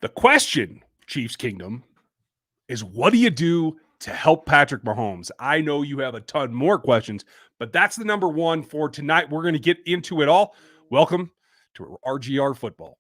The question, Chiefs Kingdom, is what do you do to help Patrick Mahomes? I know you have a ton more questions, but that's the number one for tonight. We're going to get into it all. Welcome to RGR Football.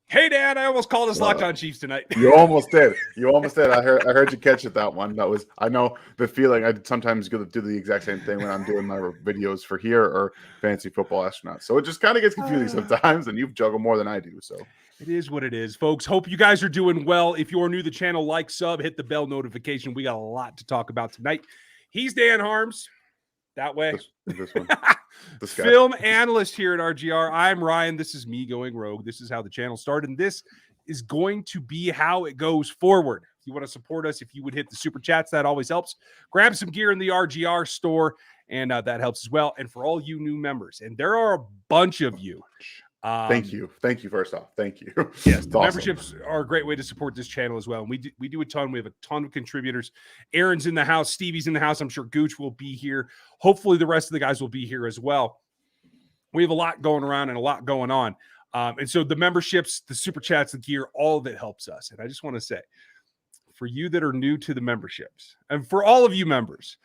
Hey, Dan, I almost called us Locked On Chiefs tonight. You almost did. I heard you catch it that one. I know the feeling. I sometimes do the exact same thing when I'm doing my videos for here or Fantasy Football Astronauts. So it just kind of gets confusing sometimes, and you've juggled more than I do. So it is what it is, folks. Hope you guys are doing well. If you're new to the channel, like, sub, hit the bell notification. We got a lot to talk about tonight. He's Dan Harms. That way. This one. This guy. Film analyst here at RGR. I'm Ryan. This is me going rogue. This is how the channel started, and this is going to be how it goes forward. If you want to support us, if you would hit the super chats, that always helps. Grab some gear in the RGR store, and that helps as well. And for all you new members, and there are a bunch of you. Thank you. First off, thank you. Yes, the memberships are a great way to support this channel as well. And we do a ton. We have a ton of contributors. Aaron's in the house. Stevie's in the house. I'm sure Gooch will be here. Hopefully the rest of the guys will be here as well. We have a lot going around and a lot going on. And so the memberships, the super chats, the gear, all of it helps us. And I just want to say, for you that are new to the memberships, and for all of you members,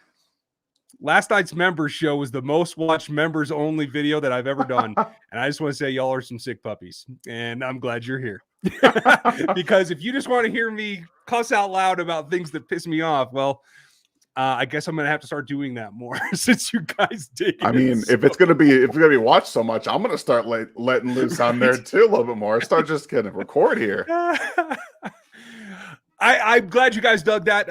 last night's members show was the most watched members only video that I've ever done. And I just want to say y'all are some sick puppies. And I'm glad you're here. Because if you just want to hear me cuss out loud about things that piss me off, well, I guess I'm going to have to start doing that more since you guys dig. I mean, if it's going to be watched so much, I'm going to start letting loose on there too a little bit more. Start just getting record here. I'm glad you guys dug that.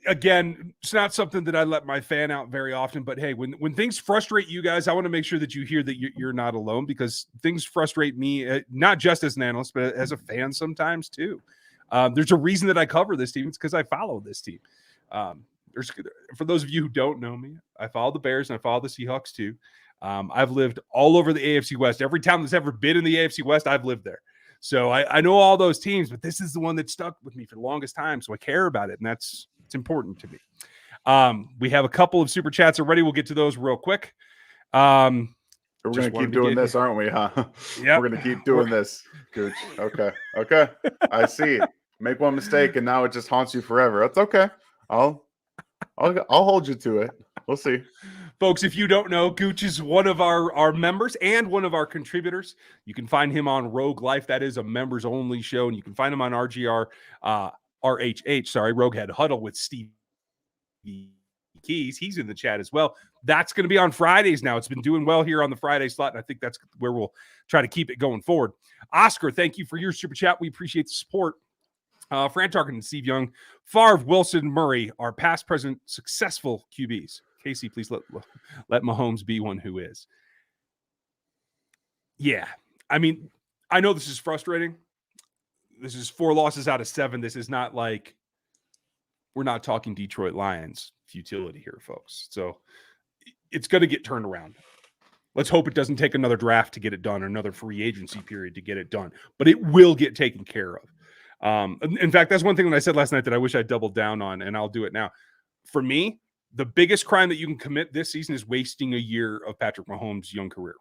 Again, it's not something that I let my fan out very often, but hey, when things frustrate you guys, I want to make sure that you hear that you're not alone, because things frustrate me, not just as an analyst, but as a fan sometimes too. There's a reason that I cover this team. It's because I follow this team. For those of you who don't know me, I follow the Bears and I follow the Seahawks too. I've lived all over the AFC West. Every town that's ever been in the AFC West, I've lived there. So I know all those teams, but this is the one that stuck with me for the longest time. So I care about it, and it's important to me. We have a couple of super chats already. We'll get to those real quick. We're going to keep doing this, aren't we, huh? Yeah. We're going to keep doing this. Good. Okay. I see. Make one mistake, and now it just haunts you forever. That's okay. I'll hold you to it. We'll see. Folks, if you don't know, Gooch is one of our members and one of our contributors. You can find him on Rogue Life. That is a members-only show, and you can find him on RGR, Rogue Head Huddle with Steve Keys. He's in the chat as well. That's going to be on Fridays now. It's been doing well here on the Friday slot, and I think that's where we'll try to keep it going forward. Oscar, thank you for your super chat. We appreciate the support. Fran Tarkin and Steve Young, Favre, Wilson, Murray are past, present, successful QBs. Casey, please let Mahomes be one who is. Yeah. I mean, I know this is frustrating. This is 4 losses out of 7. This is not like we're not talking Detroit Lions futility here, folks. So it's going to get turned around. Let's hope it doesn't take another draft to get it done or another free agency period to get it done. But it will get taken care of. In fact, that's one thing that I said last night that I wish I doubled down on, and I'll do it now. For me, the biggest crime that you can commit this season is wasting a year of Patrick Mahomes' young career.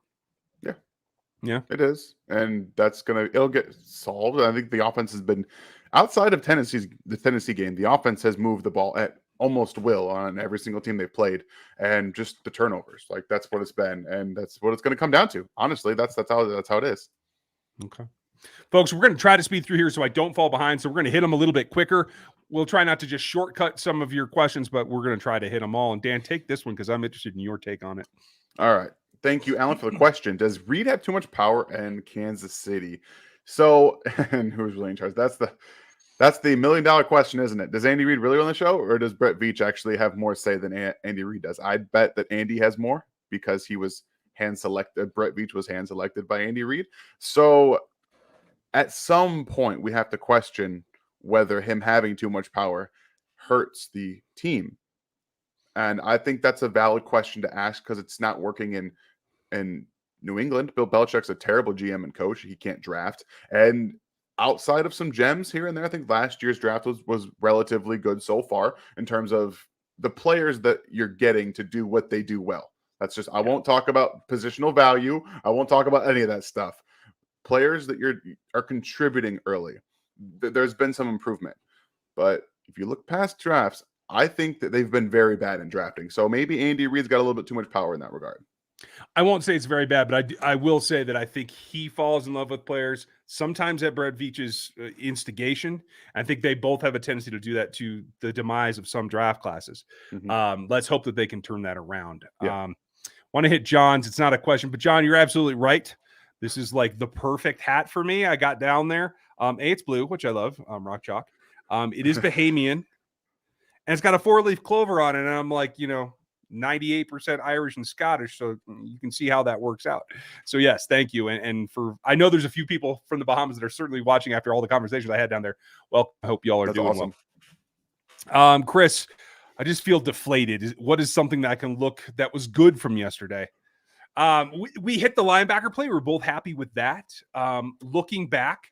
Yeah, it is, and it'll get solved. I think the offense has been outside of the Tennessee game. The offense has moved the ball at almost will on every single team they've played, and just the turnovers, like that's what it's been, and that's what it's going to come down to. Honestly, that's how it is. Okay. Folks, we're going to try to speed through here so I don't fall behind. So we're going to hit them a little bit quicker. We'll try not to just shortcut some of your questions, but we're going to try to hit them all. And Dan, take this one because I'm interested in your take on it. All right. Thank you, Alan, for the question. Does Reid have too much power in Kansas City? So, and who's really in charge? That's the $1 million question, isn't it? Does Andy Reid really run the show, or does Brett Veach actually have more say than Andy Reid does? I'd bet that Andy has more because he was hand-selected. Brett Veach was hand-selected by Andy Reid. So at some point, we have to question whether him having too much power hurts the team. And I think that's a valid question to ask because it's not working in New England. Bill Belichick's a terrible GM and coach. He can't draft. And outside of some gems here and there, I think last year's draft was relatively good so far in terms of the players that you're getting to do what they do well. That's just, I won't talk about positional value. I won't talk about any of that stuff. Players that are contributing early. There's been some improvement. But if you look past drafts, I think that they've been very bad in drafting. So maybe Andy Reid's got a little bit too much power in that regard. I won't say it's very bad, but I will say that I think he falls in love with players, sometimes at Brett Veach's instigation. I think they both have a tendency to do that to the demise of some draft classes. Mm-hmm. Let's hope that they can turn that around. Yeah. Want to hit John's. It's not a question, but John, you're absolutely right. This is like the perfect hat for me. I got down there. It's blue, which I love, rock chalk. It is Bahamian, and it's got a 4-leaf clover on it. And I'm like, 98% Irish and Scottish, so you can see how that works out. So yes, thank you. And I know there's a few people from the Bahamas that are certainly watching after all the conversations I had down there. Well, I hope y'all are doing awesome. Well. Chris, I just feel deflated. What is something that I can look that was good from yesterday? We hit the linebacker play. We were both happy with that. Looking back,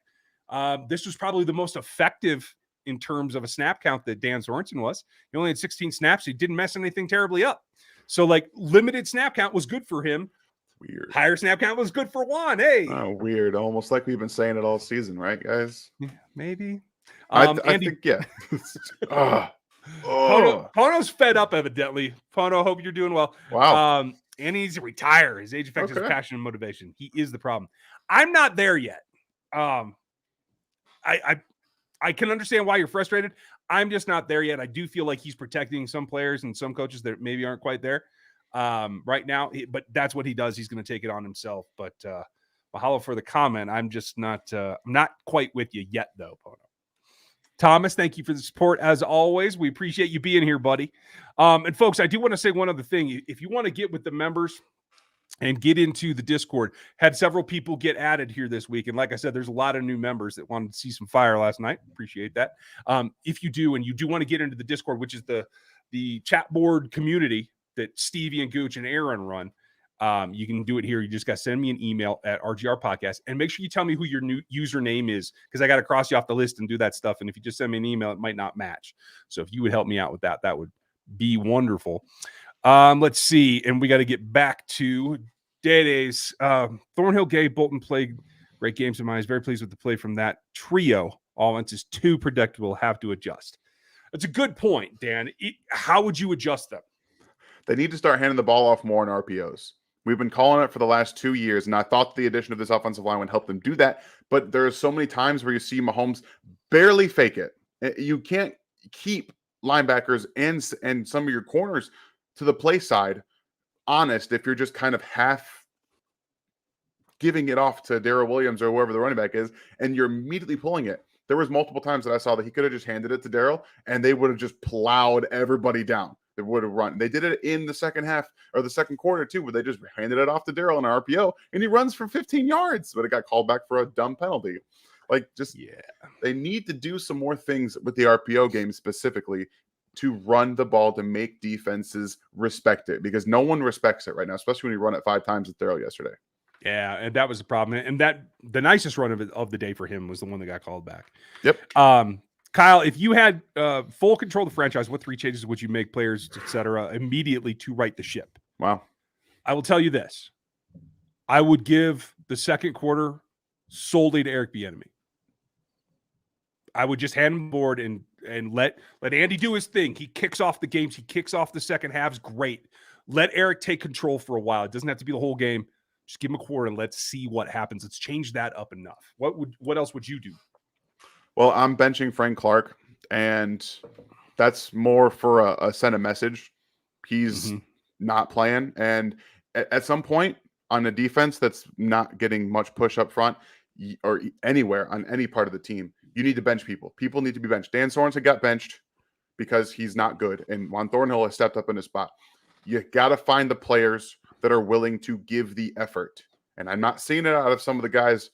this was probably the most effective in terms of a snap count that Dan Sorensen was. He only had 16 snaps. He didn't mess anything terribly up. So, limited snap count was good for him. Weird. Higher snap count was good for Juan. Hey. Oh, weird. Almost like we've been saying it all season, right, guys? Yeah, maybe. I think, yeah. Pono's fed up, evidently. Pono, hope you're doing well. Wow. And he needs to retire. His age affects his passion and motivation. He is the problem. I'm not there yet. I can understand why you're frustrated. I'm just not there yet. I do feel like he's protecting some players and some coaches that maybe aren't quite there right now. But that's what he does. He's going to take it on himself. But mahalo for the comment. I'm just not I'm not quite with you yet, though, Pono. Thomas, thank you for the support as always. We appreciate you being here, buddy. And folks, I do want to say one other thing. If you want to get with the members and get into the Discord, had several people get added here this week. And like I said, there's a lot of new members that wanted to see some fire last night. Appreciate that. If you do, and you do want to get into the Discord, which is the chat board community that Stevie and Gooch and Aaron run, you can do it here. You just got to send me an email at RGR Podcast and make sure you tell me who your new username is, because I got to cross you off the list and do that stuff. And if you just send me an email, it might not match. So if you would help me out with that, that would be wonderful. Let's see. And we got to get back to Day-Days. Thornhill, Gay, Bolton played great games of mine. I was very pleased with the play from that trio. Offense is too predictable. Have to adjust. That's a good point, Dan. How would you adjust them? They need to start handing the ball off more in RPOs. We've been calling it for the last 2 years, and I thought the addition of this offensive line would help them do that. But there are so many times where you see Mahomes barely fake it. You can't keep linebackers and some of your corners to the play side honest if you're just kind of half giving it off to Darrell Williams or whoever the running back is, and you're immediately pulling it. There was multiple times that I saw that he could have just handed it to Darrell, and they would have just plowed everybody down. They would have run. They did it in the second half or the second quarter too, where they just handed it off to Darrell in an RPO, and he runs for 15 yards, but it got called back for a dumb penalty. They need to do some more things with the RPO game specifically to run the ball to make defenses respect it, because no one respects it right now, especially when you run it 5 times with Darrell yesterday. Yeah, and that was the problem. And that the nicest run of the day for him was the one that got called back. Yep. Kyle, if you had full control of the franchise, what 3 changes would you make, players, etc., immediately to right the ship? Wow. I will tell you this. I would give the second quarter solely to Eric Bieniemy. I would just hand him board and let Andy do his thing. He kicks off the games. He kicks off the second halves. Great. Let Eric take control for a while. It doesn't have to be the whole game. Just give him a quarter and let's see what happens. Let's change that up enough. What else would you do? Well, I'm benching Frank Clark, and that's more for a send a message. He's not playing, and at some point on a defense that's not getting much push up front or anywhere on any part of the team, you need to bench people. People need to be benched. Dan Sorensen got benched because he's not good, and Juan Thornhill has stepped up in his spot. You got to find the players that are willing to give the effort, and I'm not seeing it out of some of the guys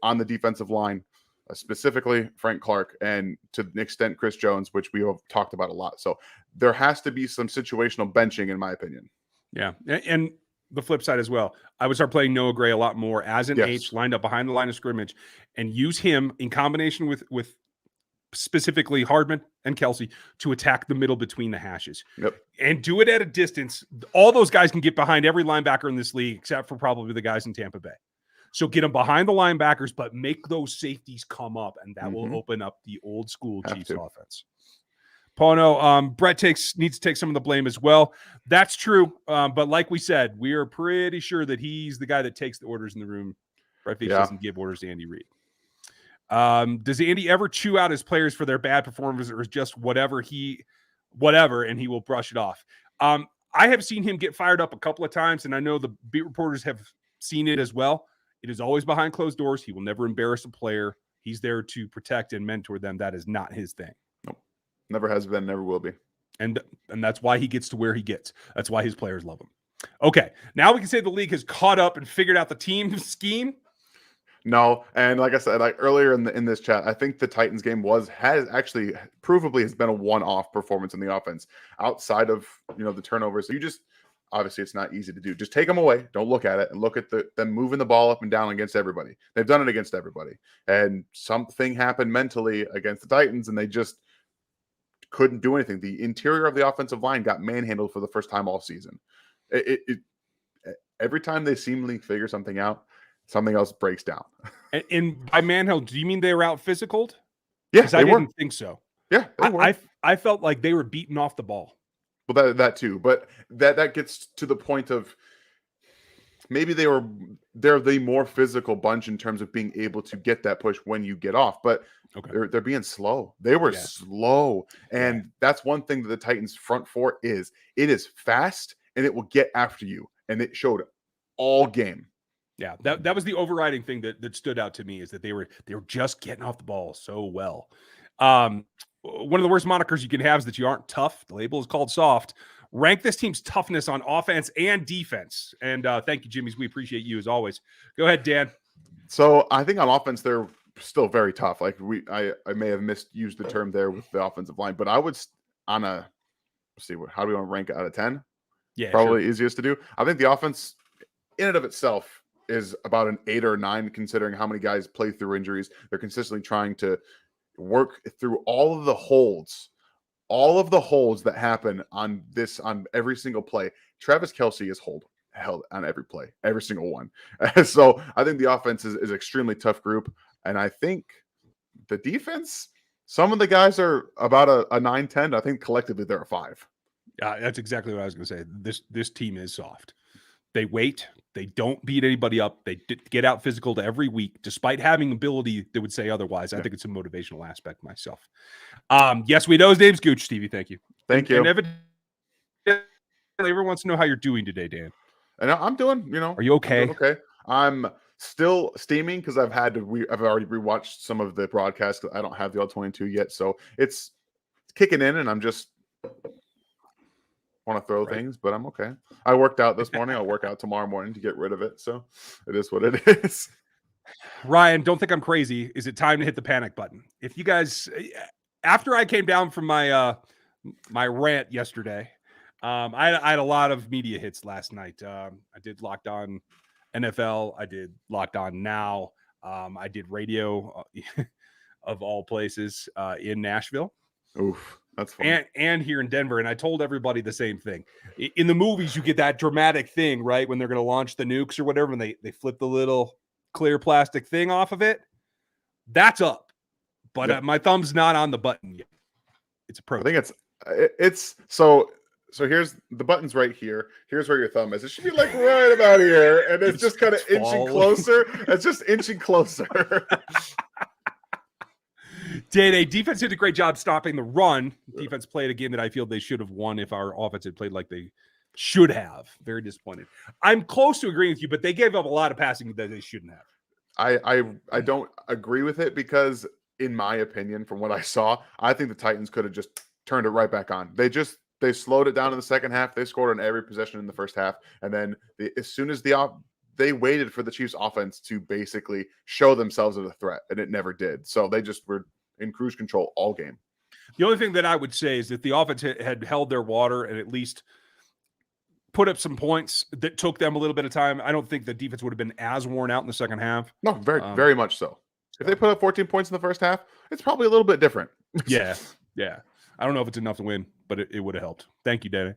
on the defensive line. specifically Frank Clark, and to an extent Chris Jones, which we have talked about a lot. So there has to be some situational benching, in my opinion. Yeah, and the flip side as well. I would start playing Noah Gray a lot more as an H, lined up behind the line of scrimmage, and use him in combination with specifically Hardman and Kelsey to attack the middle between the hashes. Yep. And do it at a distance. All those guys can get behind every linebacker in this league, except for probably the guys in Tampa Bay. So get them behind the linebackers, but make those safeties come up, and that will open up the old school Chiefs offense. Pono, Brett needs to take some of the blame as well. That's true. But like we said, we are pretty sure that he's the guy that takes the orders in the room. Brett Veach doesn't give orders to Andy Reid. Does Andy ever chew out his players for their bad performances, or is just whatever, and he will brush it off? I have seen him get fired up a couple of times, and I know the beat reporters have seen it as well. It is always behind closed doors. He will never embarrass a player. He's there to protect and mentor them. That is not his thing. Nope. Never has been, never will be. And that's why he gets to where he gets. That's why his players love him. Okay, now we can say the league has caught up and figured out the team scheme. No, and like I said, like earlier in this chat, I think the Titans game has actually provably been a one-off performance in the offense outside of the turnovers. So you just obviously it's not easy to do. Just take them away. Don't look at it and look at them moving the ball up and down against everybody. They've done it against everybody, and something happened mentally against the Titans, and they just couldn't do anything. The interior of the offensive line got manhandled for the first time all season. Every time they seemingly figure something out, something else breaks down. And by manhandled, do you mean they were out physicaled? Yeah, I didn't think so. Yeah, I felt like they were beaten off the ball. Well, that too, but that gets to the point of maybe they're the more physical bunch in terms of being able to get that push when you get off, but they're being slow. They were slow, and that's one thing that the Titans front four is. It is fast, and it will get after you, and it showed all game. Yeah, that was the overriding thing that stood out to me, is that they were just getting off the ball so well. One of the worst monikers you can have is that you aren't tough. The label is called soft. Rank this team's toughness on offense and defense. And thank you, Jimmys. We appreciate you as always. Go ahead, Dan. So I think on offense, they're still very tough. Like I may have misused the term there with the offensive line, but I would how do we want to rank it out of 10? Yeah, probably easiest to do. I think the offense in and of itself is about an 8 or 9, considering how many guys play through injuries. They're consistently trying to work through all of the holds that happen on every single play. Travis Kelce is held on every play, every single one. So I think the offense is an extremely tough group. And I think the defense, some of the guys are about a 9-10. I think collectively they're a 5. That's exactly what I was going to say. This team is soft. They wait. They don't beat anybody up. They get out physical to every week, despite having ability that would say otherwise. I think it's a motivational aspect myself. Yes, we know his name's Gooch, Stevie. Thank you. Thank you. And everyone wants to know how you're doing today, Dan. And I'm doing, Are you okay? Okay. I'm still steaming because I've already rewatched some of the broadcasts. I don't have the All-22 yet, so it's kicking in, and I'm just want to throw things, but I'm okay. I worked out this morning. I'll work out tomorrow morning to get rid of it. So it is what it is. Ryan, don't think I'm crazy. Is it time to hit the panic button? If you guys, after I came down from my my rant yesterday, I had a lot of media hits last night. I did Locked On NFL. I did Locked On Now. I did radio of all places in Nashville. Oof. That's fun. And here in Denver. And I told everybody the same thing. In the movies, you get that dramatic thing, right? When they're going to launch the nukes or whatever, and they flip the little clear plastic thing off of it. That's up. But my thumb's not on the button yet. It's approaching. I think it's so here's the button's right here. Here's where your thumb is. It should be like right about here. And it's just kind of inching closer. It's just inching closer. Day defense did a great job stopping the run. Defense played a game that I feel they should have won if our offense had played like they should have. Very disappointed. I'm close to agreeing with you, but they gave up a lot of passing that they shouldn't have. I don't agree with it because, in my opinion, from what I saw, I think the Titans could have just turned it right back on. They slowed it down in the second half. They scored on every possession in the first half, and then as soon as the they waited for the Chiefs offense to basically show themselves as a threat, and it never did. So they just were in cruise control all game. The only thing that I would say is that the offense had held their water and at least put up some points that took them a little bit of time. I don't think the defense would have been as worn out in the second half. No, very much so. If they put up 14 points in the first half, it's probably a little bit different. Yeah. I don't know if it's enough to win, but it would have helped. Thank you, Danny.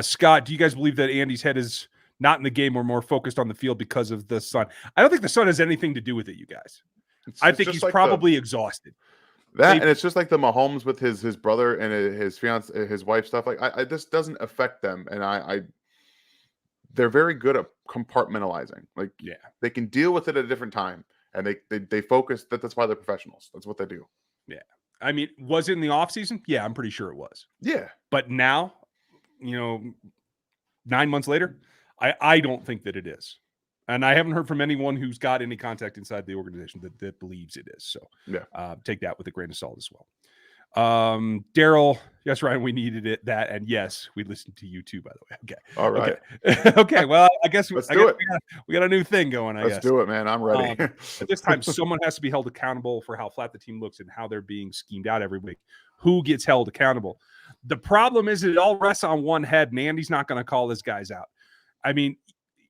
Scott, do you guys believe that Andy's head is not in the game or more focused on the field because of the sun? I don't think the sun has anything to do with it, you guys. I think he's like probably exhausted. And it's just like the Mahomes with his brother and his fiance, his wife stuff. Like I this doesn't affect them, and they're very good at compartmentalizing. Like they can deal with it at a different time, and they focus. That's why they're professionals. That's what they do. Yeah, I mean, was it in the off season? Yeah, I'm pretty sure it was. Yeah, but now, 9 months later, I don't think that it is. And I haven't heard from anyone who's got any contact inside the organization that believes it is. So take that with a grain of salt as well. Daryl, yes, Ryan, we needed it. That, and yes, we listened to you too, by the way. Okay. All right. Okay. Well, I guess we got a new thing going. Let's do it, man. I'm ready. At this time, someone has to be held accountable for how flat the team looks and how they're being schemed out every week. Who gets held accountable? The problem is it all rests on one head, and Andy's not going to call his guys out. I mean,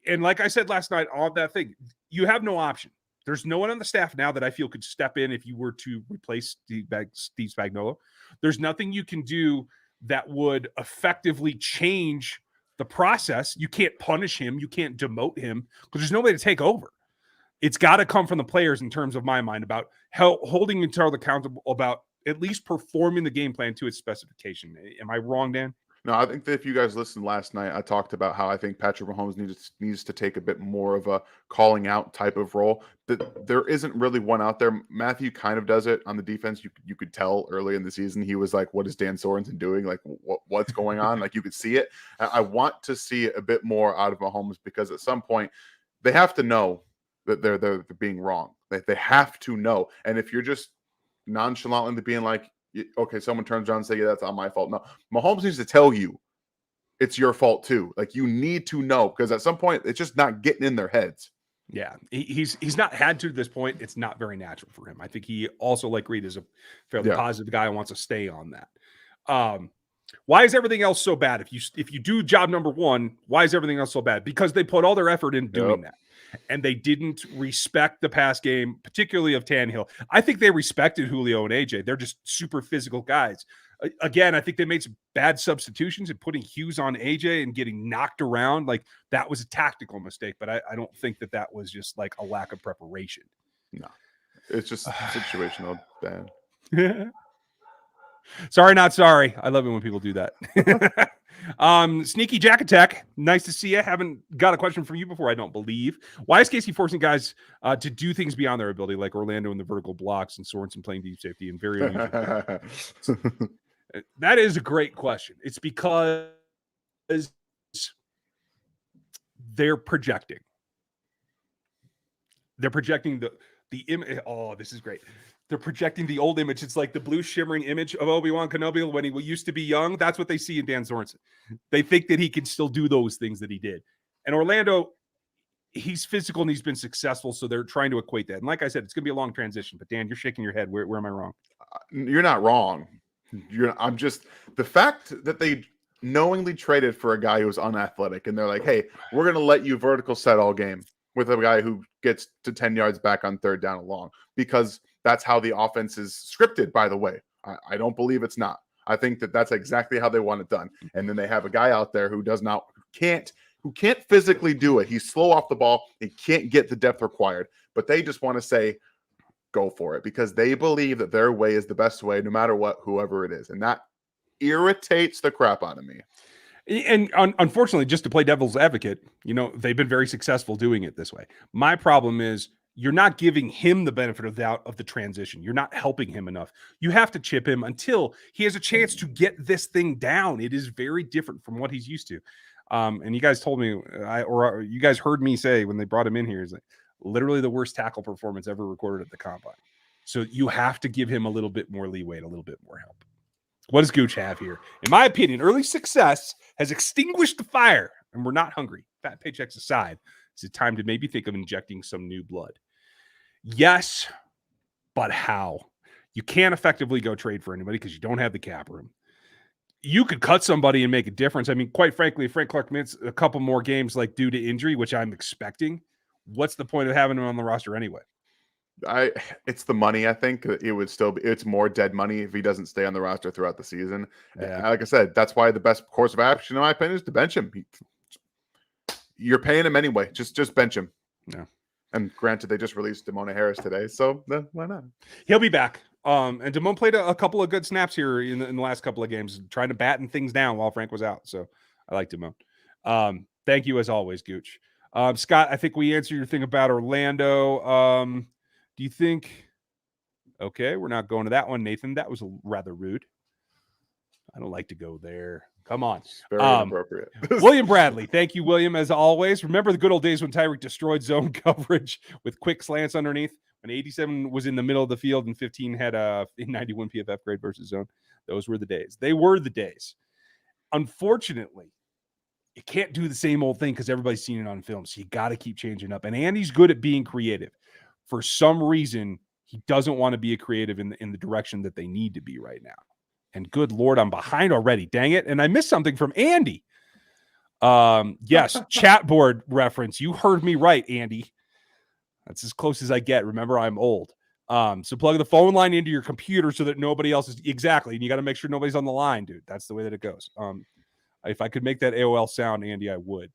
and like I said last night on that thing, you have no option. There's no one on the staff now that I feel could step in if you were to replace Steve Spagnuolo. There's nothing you can do that would effectively change the process. You can't punish him. You can't demote him because there's nobody to take over. It's got to come from the players in terms of my mind about holding each other accountable about at least performing the game plan to its specification. Am I wrong, Dan? No, I think that if you guys listened last night, I talked about how I think Patrick Mahomes needs to take a bit more of a calling out type of role. That there isn't really one out there. Matthew kind of does it on the defense. You could tell early in the season he was like, "What is Dan Sorensen doing? Like, what's going on?" Like you could see it. I want to see a bit more out of Mahomes because at some point they have to know that they're being wrong. They have to know. And if you're just nonchalantly being like, okay, someone turns around and say, yeah, that's not my fault. No, Mahomes needs to tell you it's your fault too. Like you need to know because at some point it's just not getting in their heads. Yeah, he's not had to this point. It's not very natural for him. I think he also, like Reid, is a fairly positive guy and wants to stay on that. Why is everything else so bad? If you do job number one, why is everything else so bad? Because they put all their effort in doing that. And they didn't respect the pass game, particularly of Tannehill. I think they respected Julio and AJ. They're just super physical guys. Again, I think they made some bad substitutions and putting Hughes on AJ and getting knocked around. Like that was a tactical mistake, but I don't think that was just like a lack of preparation. No, it's just situational, Dan. Sorry, not sorry. I love it when people do that. Sneaky Jack Attack. Nice to see you. Haven't got a question from you before, I don't believe. Why is Casey forcing guys to do things beyond their ability, like Orlando in the vertical blocks and Sorensen playing deep safety and very unusual? That is a great question. It's because they're projecting. They're projecting the image. Oh, this is great. They're projecting the old image. It's like the blue shimmering image of Obi-Wan Kenobi when he used to be young. That's what they see in Dan Sorensen. They think that he can still do those things that he did. And Orlando, he's physical and he's been successful, so they're trying to equate that. And like I said, it's going to be a long transition. But Dan, you're shaking your head. Where am I wrong? You're not wrong. I'm just the fact that they knowingly traded for a guy who was unathletic, and they're like, "Hey, we're going to let you vertical set all game with a guy who gets to 10 yards back on third down and long," because that's how the offense is scripted, by the way. I don't believe it's not. I think that's exactly how they want it done. And then they have a guy out there who can't physically do it. He's slow off the ball. He can't get the depth required. But they just want to say, go for it, because they believe that their way is the best way, no matter what, whoever it is. And that irritates the crap out of me. And unfortunately, just to play devil's advocate, they've been very successful doing it this way. My problem is you're not giving him the benefit of the doubt of the transition. You're not helping him enough. You have to chip him until he has a chance to get this thing down. It is very different from what he's used to. And you guys told me, or you guys heard me say when they brought him in here, is like literally the worst tackle performance ever recorded at the combine. So you have to give him a little bit more leeway and a little bit more help. What does Gooch have here? In my opinion, early success has extinguished the fire, and we're not hungry. Fat paychecks aside, Is it time to maybe think of injecting some new blood? Yes, but how? You can't effectively go trade for anybody because you don't have the cap room. You could cut somebody and make a difference. I mean, quite frankly, if Frank Clark missed a couple more games like due to injury, which I'm expecting, what's the point of having him on the roster anyway? It's the money. I think it would still be. It's more dead money if he doesn't stay on the roster throughout the season. Yeah. Like I said, that's why the best course of action, in my opinion, is to bench him. You're paying him anyway. Just bench him. Yeah. And granted, they just released Damona Harris today, so why not? He'll be back. And Damone played a couple of good snaps here in the last couple of games, trying to batten things down while Frank was out. So I like Damone. Thank you as always, Gooch. Scott, I think we answered your thing about Orlando. Do you think? Okay, we're not going to that one, Nathan. That was rather rude. I don't like to go there. Come on. Very inappropriate. William Bradley. Thank you, William, as always. Remember the good old days when Tyreek destroyed zone coverage with quick slants underneath? When 87 was in the middle of the field and 15 had a 91 PFF grade versus zone. Those were the days. They were the days. Unfortunately, you can't do the same old thing because everybody's seen it on film. So you got to keep changing up. And Andy's good at being creative. For some reason, he doesn't want to be a creative in the direction that they need to be right now. And good Lord, I'm behind already. Dang it. And I missed something from Andy. Yes, chat board reference. You heard me right, Andy. That's as close as I get. Remember, I'm old. So plug the phone line into your computer so that nobody else is exactly. And you got to make sure nobody's on the line, dude. That's the way that it goes. If I could make that AOL sound, Andy, I would.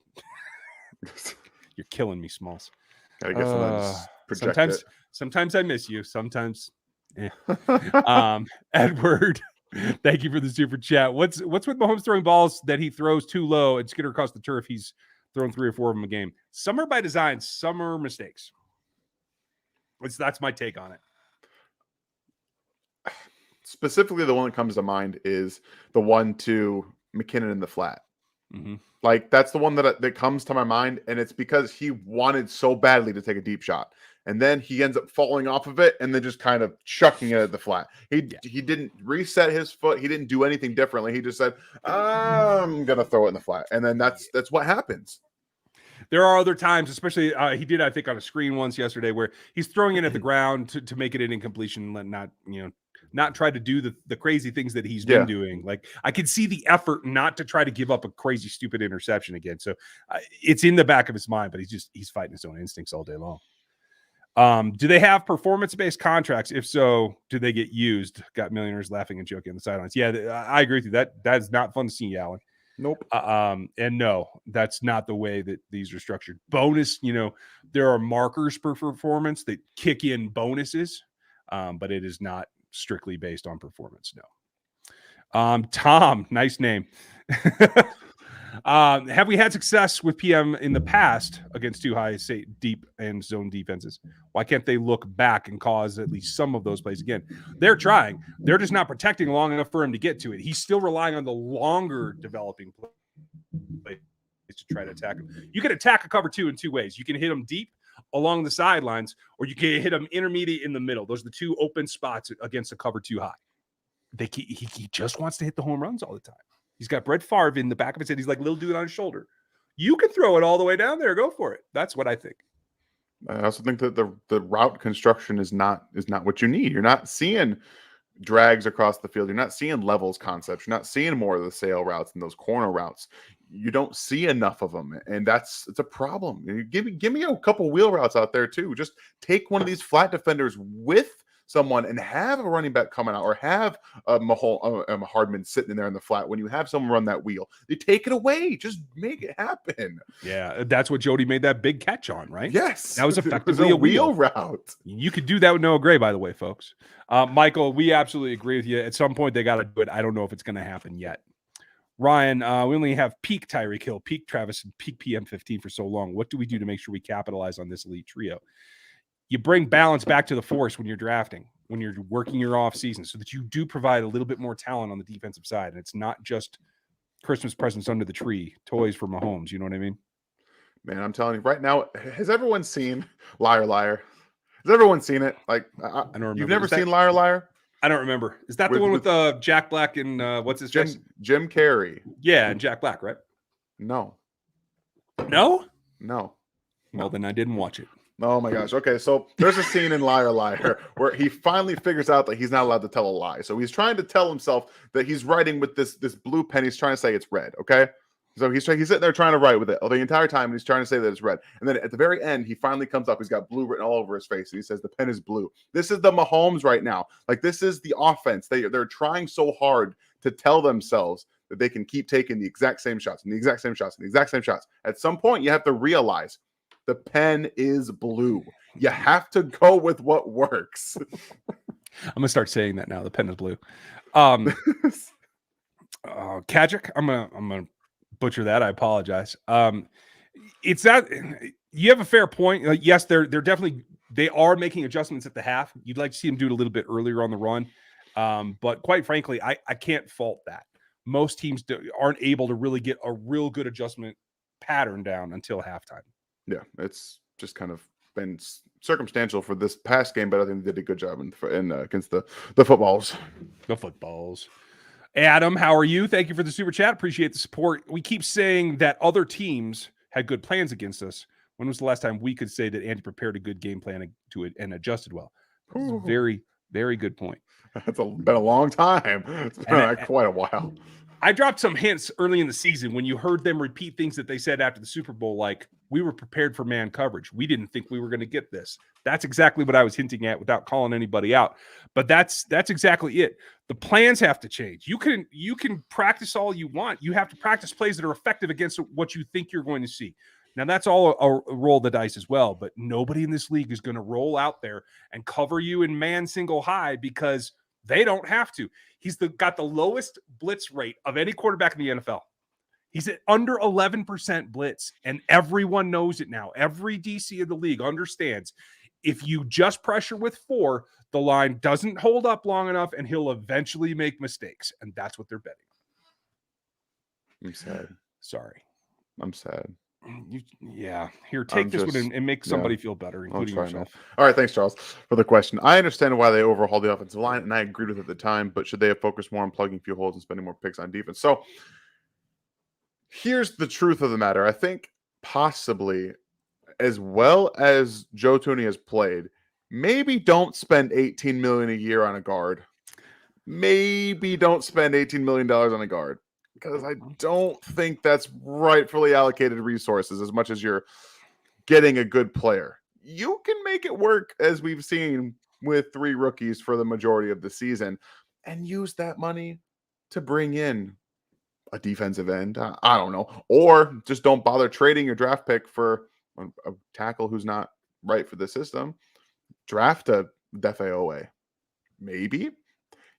You're killing me, Smalls. I guess sometimes I miss you. Sometimes, Edward, thank you for the super chat. What's with Mahomes throwing balls that he throws too low and skitter across the turf? He's thrown 3 or 4 of them a game. Some are by design, some are mistakes. That's my take on it. Specifically, the one that comes to mind is the one to McKinnon in the flat. Mm-hmm. Like, that's the one that comes to my mind, and it's because he wanted so badly to take a deep shot. And then he ends up falling off of it and then just kind of chucking it at the flat. He didn't reset his foot. He didn't do anything differently. He just said, I'm going to throw it in the flat. And then that's what happens. There are other times, especially he did, I think, on a screen once yesterday where he's throwing it at the ground to make it an incompletion and not try to do the crazy things that he's been doing. Like, I could see the effort not to try to give up a crazy, stupid interception again. So it's in the back of his mind, but he's fighting his own instincts all day long. Do they have performance-based contracts? If so, do they get used? Got millionaires laughing and joking on the sidelines. Yeah, I agree with you. That is not fun to see, Alan. Nope. And no, that's not the way that these are structured. Bonus, there are markers per performance that kick in bonuses, but it is not strictly based on performance. No. Tom, nice name. Have we had success with PM in the past against too high, say, deep and zone defenses? Why can't they look back and cause at least some of those plays again? They're trying. They're just not protecting long enough for him to get to it. He's still relying on the longer developing plays to try to attack him. You can attack a cover 2 in 2 ways. You can hit him deep along the sidelines, or you can hit him intermediate in the middle. Those are the 2 open spots against a cover 2 high. He just wants to hit the home runs all the time. He's got Brett Favre in the back of his head. He's like little dude on his shoulder. You can throw it all the way down there. Go for it. That's what I think. I also think that the route construction is not what you need. You're not seeing drags across the field. You're not seeing levels concepts. You're not seeing more of the sail routes and those corner routes. You don't see enough of them, and it's a problem. Give me a couple wheel routes out there too. Just take one of these flat defenders with someone and have a running back coming out, or have a Hardman sitting in there in the flat when you have someone run that wheel. They take it away. Just make it happen. Yeah, that's what Jody made that big catch on, right? Yes. That was effectively a wheel route. You could do that with Noah Gray, by the way, folks. Michael, we absolutely agree with you. At some point, they got to do it. I don't know if it's going to happen yet. Ryan, we only have peak Tyreek Hill, peak Travis, and peak PM15 for so long. What do we do to make sure we capitalize on this elite trio? You bring balance back to the force when you're drafting, when you're working your off season, so that you do provide a little bit more talent on the defensive side. And it's not just Christmas presents under the tree, toys for Mahomes. You know what I mean? Man, I'm telling you right now, has everyone seen Liar Liar? Has everyone seen it? Like, I don't remember. You've never seen Liar Liar? I don't remember. Is that the one with Jack Black and what's his face? Jim Carrey. Yeah, and Jack Black, right? No. No? No. Well, then I didn't watch it. Oh my gosh. Okay, so there's a scene in Liar Liar where he finally figures out that he's not allowed to tell a lie. So he's trying to tell himself that he's writing with this blue pen. He's trying to say it's red. Okay, so he's sitting there trying to write with it the entire time, and he's trying to say that it's red. And then at the very end, he finally comes up. He's got blue written all over his face, and he says the pen is blue. This is the Mahomes right now. Like, this is the offense. They're trying so hard to tell themselves that they can keep taking the exact same shots and the exact same shots and the exact same shots. At some point, you have to realize the pen is blue. You have to go with what works. I'm gonna start saying that now. The pen is blue. Kajic, I'm gonna butcher that. I apologize. It's that you have a fair point. Like, yes, they're definitely they are making adjustments at the half. You'd like to see them do it a little bit earlier on the run, but quite frankly, I can't fault that. Most teams aren't able to really get a real good adjustment pattern down until halftime. Yeah, it's just kind of been circumstantial for this past game, but I think they did a good job in against the footballs. The footballs. Adam, how are you? Thank you for the super chat. Appreciate the support. We keep saying that other teams had good plans against us. When was the last time we could say that Andy prepared a good game plan to it and adjusted well? That's a very, very good point. It's been a long time. It's been quite a while. I dropped some hints early in the season when you heard them repeat things that they said after the Super Bowl, like, we were prepared for man coverage. We didn't think we were going to get this. That's exactly what I was hinting at without calling anybody out. But that's exactly it. The plans have to change. You can practice all you want. You have to practice plays that are effective against what you think you're going to see. Now, that's all a roll of the dice as well, but nobody in this league is going to roll out there and cover you in man single high because they don't have to. He's got the lowest blitz rate of any quarterback in the NFL. He's at under 11% blitz, and everyone knows it now. Every DC of the league understands if you just pressure with 4, the line doesn't hold up long enough, and he'll eventually make mistakes, and that's what they're betting. I'm sad. Sorry. I'm sad. Here, take this one and make somebody feel better, including yourself. All right, thanks, Charles, for the question. I understand why they overhauled the offensive line, and I agreed with it at the time, but should they have focused more on plugging a few holes and spending more picks on defense? So here's the truth of the matter. I think possibly, as well as Joe Thuney has played, maybe don't spend $18 million a year on a guard. Maybe don't spend $18 million on a guard. Because I don't think that's rightfully allocated resources as much as you're getting a good player. You can make it work, as we've seen with 3 rookies for the majority of the season, and use that money to bring in a defensive end. I don't know. Or just don't bother trading your draft pick for a tackle who's not right for the system. Draft a Defe Owe. Maybe.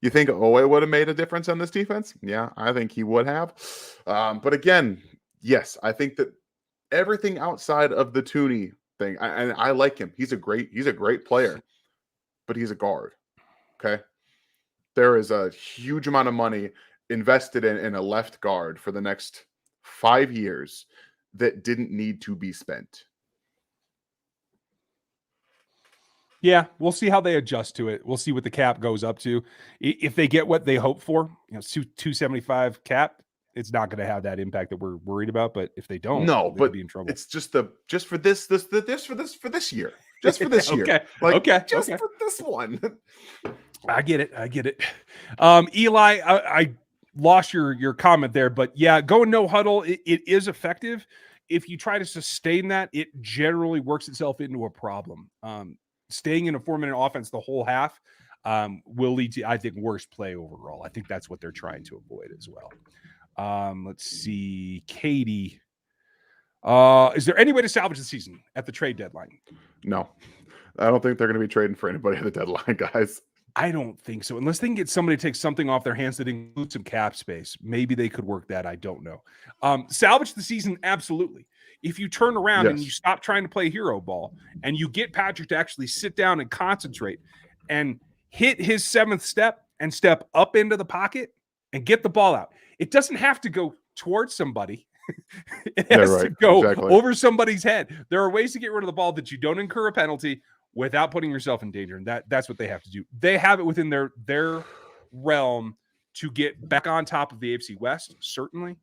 You think Owe would have made a difference on this defense? Yeah, I think he would have. But again, yes, I think that everything outside of the Thuney thing, and I like him. He's a great player, but he's a guard. Okay, there is a huge amount of money invested in a left guard for the next 5 years that didn't need to be spent. Yeah, we'll see how they adjust to it. We'll see what the cap goes up to. If they get what they hope for, 275 cap, it's not going to have that impact that we're worried about. But if they don't, they'll be in trouble. It's just for this year, just for this year. Okay. For this one. I get it. Eli, I lost your comment there, but yeah, going no huddle, it is effective. If you try to sustain that, it generally works itself into a problem. Staying in a 4-minute offense the whole half will lead to, I think, worse play overall. I think that's what they're trying to avoid as well. Let's see. Katie. Is there any way to salvage the season at the trade deadline? No. I don't think they're going to be trading for anybody at the deadline, guys. I don't think so. Unless they can get somebody to take something off their hands that includes some cap space. Maybe they could work that. I don't know. Salvage the season, absolutely. If you turn around and you stop trying to play hero ball and you get Patrick to actually sit down and concentrate and hit his 7th step and step up into the pocket and get the ball out. It doesn't have to go towards somebody. It has to go over somebody's head. There are ways to get rid of the ball that you don't incur a penalty without putting yourself in danger. And that's what they have to do. They have it within their realm to get back on top of the AFC West, certainly.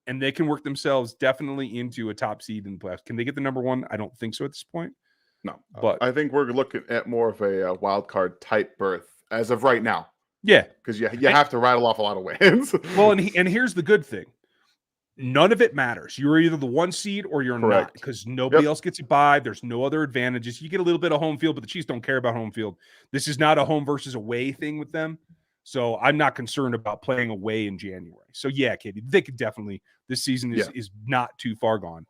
and they can work themselves definitely into a top seed in the playoffs. Can they get the number one? I don't think so at this point. No, but I think we're looking at more of a wild card type berth as of right now. Yeah, because you have to rattle off a lot of wins. Well, and here's the good thing. None of it matters. You're either the 1 seed or you're not, because nobody else gets a bye. There's no other advantages. You get a little bit of home field, but the Chiefs don't care about home field. This is not a home versus away thing with them. So I'm not concerned about playing away in January. So yeah, Katie, they could definitely, this season is not too far gone.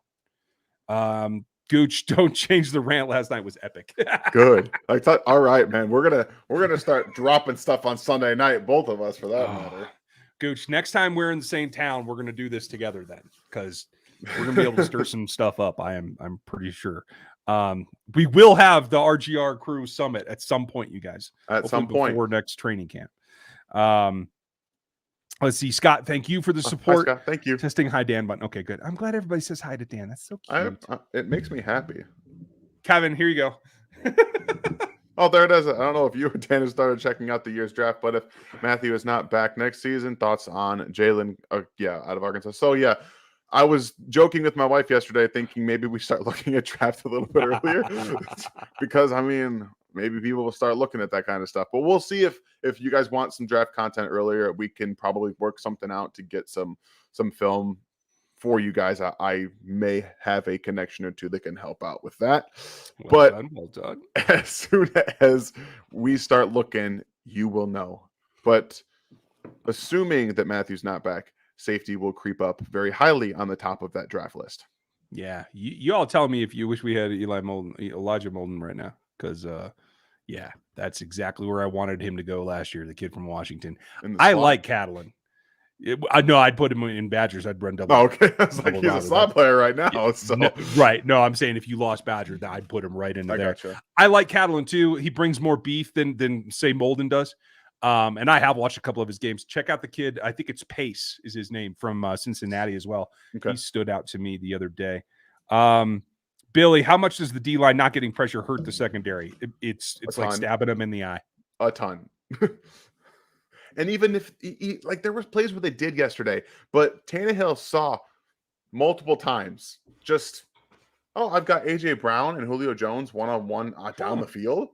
Gooch, don't change the rant last night was epic. Good. I thought, all right, man, we're gonna start dropping stuff on Sunday night, both of us for that matter. Gooch, next time we're in the same town, we're gonna do this together then, because we're gonna be able to stir some stuff up. I'm pretty sure. We will have the RGR crew summit at some point, you guys. At some point before next training camp. Let's see, Scott. Thank you for the support. Hi, Scott. Thank you. Testing hi, Dan button. Okay, good. I'm glad everybody says hi to Dan. That's so cute. It makes me happy. Kevin, here you go. Oh, there it is. I don't know if you or Dan have started checking out the year's draft, but if Matthew is not back next season, thoughts on Jalen? Out of Arkansas. So yeah, I was joking with my wife yesterday, thinking maybe we start looking at draft a little bit earlier, because I mean, maybe people will start looking at that kind of stuff. But we'll see if you guys want some draft content earlier, we can probably work something out to get some film for you guys. I may have a connection or two that can help out with that. Well done. As soon as we start looking, you will know. But assuming that Matthew's not back, safety will creep up very highly on the top of that draft list. Yeah, you all tell me if you wish we had Elijah Molden right now, because yeah, that's exactly where I wanted him to go last year. The kid from Washington. I like Catalan. I know I'd put him in Badgers. I'd run double. Oh, okay. I was like, he's a slot player right now. Yeah. So. No, right. No, I'm saying if you lost Badgers, I'd put him right into there. Gotcha. I like Catalan too. He brings more beef than say Molden does. And I have watched a couple of his games. Check out the kid. I think it's Pace is his name, from Cincinnati as well. Okay. He stood out to me the other day. Billy, how much does the D-line not getting pressure hurt the secondary? It's like stabbing them in the eye. A ton. And even if like there was plays where they did yesterday, but Tannehill saw multiple times just, I've got AJ Brown and Julio Jones one-on-one down the field.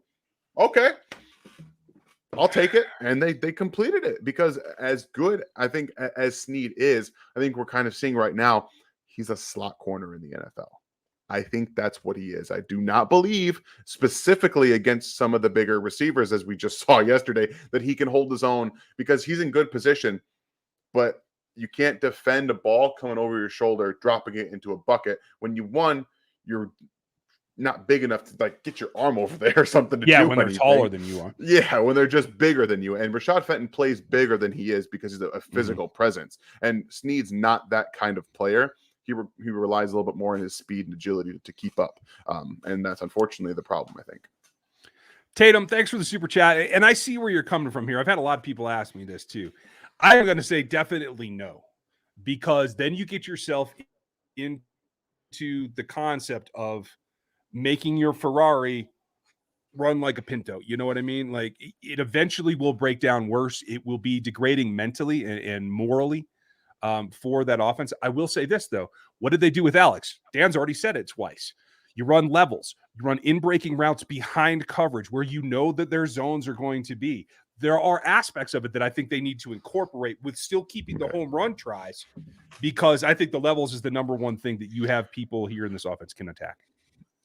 Okay, I'll take it. And they completed it, because as good, I think, as Snead is, I think we're kind of seeing right now, he's a slot corner in the NFL. I think that's what he is. I do not believe, specifically against some of the bigger receivers, as we just saw yesterday, that he can hold his own, because he's in good position. But you can't defend a ball coming over your shoulder, dropping it into a bucket when you're not big enough to like get your arm over there or something. When they're taller than you are. Yeah, when they're just bigger than you. And Rashad Fenton plays bigger than he is because he's a physical presence. And Snead's not that kind of player. He relies a little bit more on his speed and agility to keep up. And that's unfortunately the problem, I think. Tatum, thanks for the super chat. And I see where you're coming from here. I've had a lot of people ask me this too. I'm going to say definitely no, because then you get yourself into the concept of making your Ferrari run like a Pinto. You know what I mean? Like, it eventually will break down worse. It will be degrading mentally and morally. For that offense. I will say this, though. What did they do with Alex? Dan's already said it twice. You run levels. You run in-breaking routes behind coverage where you know that their zones are going to be. There are aspects of it that I think they need to incorporate with still keeping the home run tries, because I think the levels is the number one thing that you have people here in this offense can attack.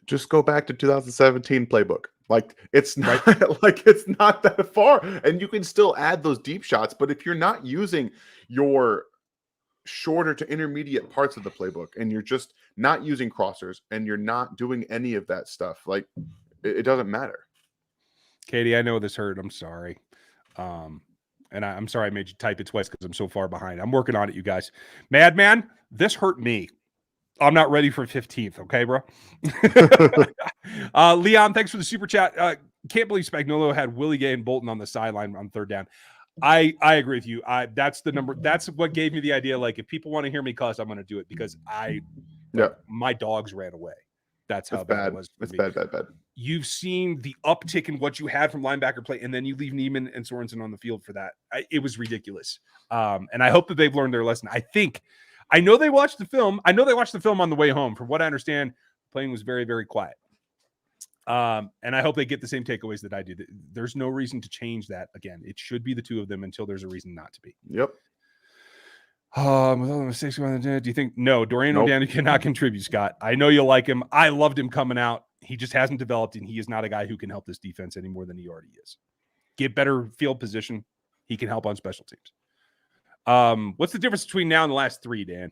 Just go back to 2017 playbook. Like, it's not it's not that far, and you can still add those deep shots. But if you're not using your shorter to intermediate parts of the playbook, and you're just not using crossers, and you're not doing any of that stuff, like, it doesn't matter. Katie, I know this hurt. I'm sorry. And I'm sorry I made you type it twice because I'm so far behind. I'm working on it, you guys. Madman, this hurt me. I'm not ready for 15th. Okay, bro. Leon, thanks for the super chat. Can't believe Spagnuolo had Willie Gay and Bolton on the sideline on third down. I agree with you. That's the number. That's what gave me the idea. Like, if people want to hear me cuss, I'm going to do it, because my dogs ran away. That's how bad it was. It's bad. You've seen the uptick in what you had from linebacker play, and then you leave Neiman and Sorensen on the field for that. It was ridiculous. And I hope that they've learned their lesson. I think I know they watched the film. I know they watched the film on the way home. From what I understand, the plane was very, very quiet. And I hope they get the same takeaways that I do. There's no reason to change that. Again, it should be the two of them until there's a reason not to be. Yep. With all the mistakes, do you think? No, Dorian Nope. O'Daniel cannot contribute, Scott. I know you like him. I loved him coming out. He just hasn't developed, and he is not a guy who can help this defense any more than he already is. Get better field position. He can help on special teams. What's the difference between now and the last three, Dan?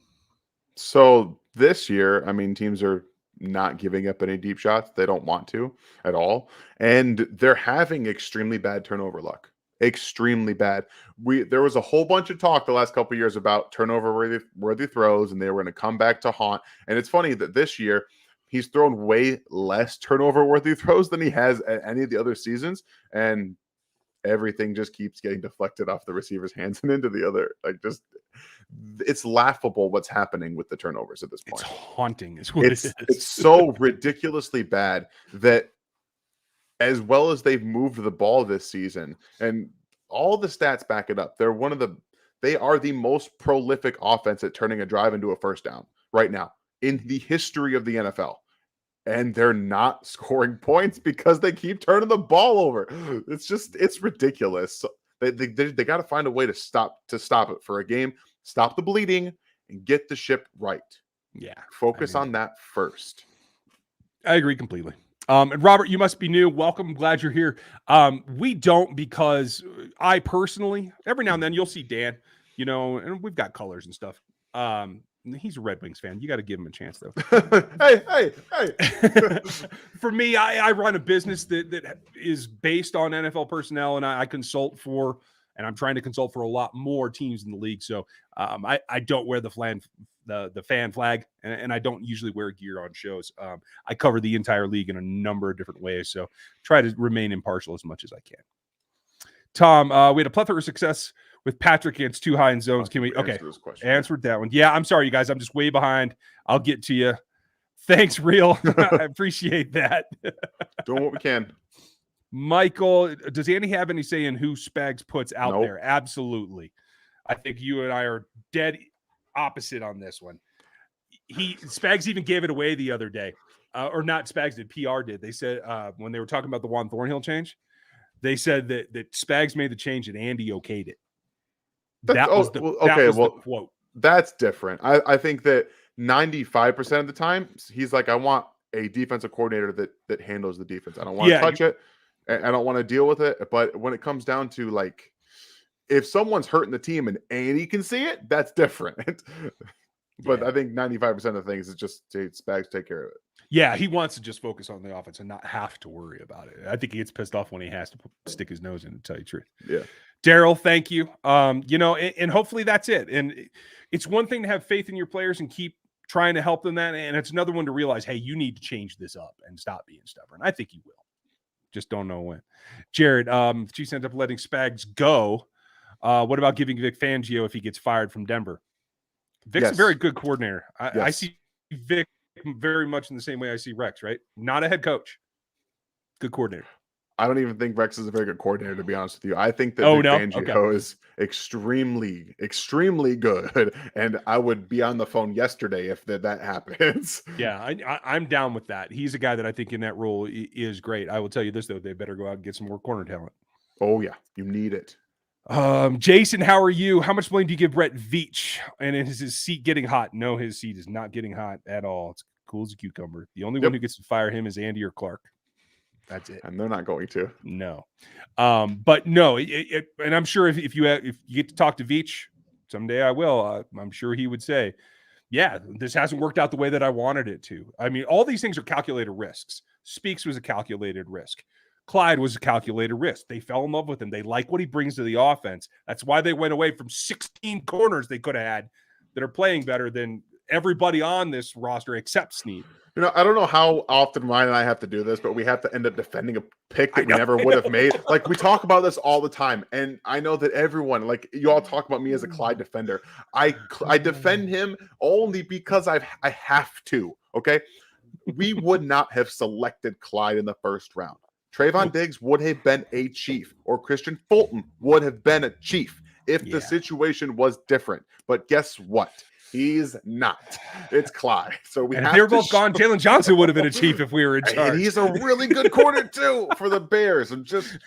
So this year, I mean, teams are not giving up any deep shots. They don't want to at all. And they're having extremely bad turnover luck. Extremely bad. There was a whole bunch of talk the last couple of years about turnover worthy throws, and they were going to come back to haunt. And it's funny that this year he's thrown way less turnover worthy throws than he has at any of the other seasons. And everything just keeps getting deflected off the receiver's hands and into the other. It's laughable what's happening with the turnovers at this point. It's haunting is what it is. It's so ridiculously bad that as well as they've moved the ball this season, and all the stats back it up, they are the most prolific offense at turning a drive into a first down right now in the history of the NFL. And they're not scoring points because they keep turning the ball over. It's ridiculous. So they got to find a way to stop it for a game, stop the bleeding, and get the ship right. Yeah. Focus on that first. I agree completely. And Robert, you must be new. Welcome. Glad you're here. We don't, because I personally, every now and then you'll see Dan, and we've got colors and stuff. He's a Red Wings fan. You got to give him a chance, though. Hey. For me, I run a business that is based on NFL personnel, and I consult for, and I'm trying to consult for a lot more teams in the league. So I don't wear the fan flag, and I don't usually wear gear on shows. I cover the entire league in a number of different ways, so try to remain impartial as much as I can. Tom, we had a plethora of success with Patrick against Too High in Zones. Can we? Okay, answered that one. Yeah, I'm sorry, you guys. I'm just way behind. I'll get to you. Thanks, Real. I appreciate that. Doing what we can. Michael, does Andy have any say in who Spags puts out Nope. there? Absolutely. I think you and I are dead opposite on this one. Spags even gave it away the other day, or not Spags did, PR did. They said when they were talking about the Juan Thornhill change, they said that Spags made the change and Andy okayed it. That was the quote. That's different. I think that 95% of the time he's like, I want a defensive coordinator that handles the defense. I don't want to touch it. I don't want to deal with it. But when it comes down to if someone's hurting the team and Andy can see it, that's different. But I think 95% of the things is just Spags take care of it. Yeah, he wants to just focus on the offense and not have to worry about it. I think he gets pissed off when he has to stick his nose in, to tell you the truth. Yeah. Daryl, thank you. And hopefully that's it. And it's one thing to have faith in your players and keep trying to help them and it's another one to realize, hey, you need to change this up and stop being stubborn. I think he will. Just don't know when. Jared, if Chiefs end up letting Spags go, what about giving Vic Fangio if he gets fired from Denver? Vic's a very good coordinator. I see Vic very much in the same way I see Rex, right? Not a head coach. Good coordinator. I don't even think Rex is a very good coordinator, to be honest with you. I think that Fangio is extremely, extremely good. And I would be on the phone yesterday if that happens. Yeah, I'm down with that. He's a guy that I think in that role is great. I will tell you this, though. They better go out and get some more corner talent. Oh, yeah. You need it. Jason, how are you? How much blame do you give Brett Veach? And is his seat getting hot? No, his seat is not getting hot at all. It's cool as a cucumber. The only one who gets to fire him is Andy or Clark. That's it. And they're not going to. No. But no, and I'm sure if you get to talk to Veach someday, I will. I'm sure he would say, yeah, this hasn't worked out the way that I wanted it to. I mean, all these things are calculated risks. Speaks was a calculated risk. Clyde was a calculated risk. They fell in love with him. They like what he brings to the offense. That's why they went away from 16 corners they could have had that are playing better than everybody on this roster except Snead. I don't know how often Ryan and I have to do this, but we have to end up defending a pick that we never would have made. We talk about this all the time, and I know that everyone, you all talk about me as a Clyde defender. I defend him only because I have to, okay? We would not have selected Clyde in the first round. Trayvon Diggs would have been a Chief, or Christian Fulton would have been a Chief if the situation was different. But guess what? He's not. It's Clyde. So we And have if they were to both gone, Jalen Johnson would have been a chief if we were in charge. And he's a really good corner too for the Bears. And just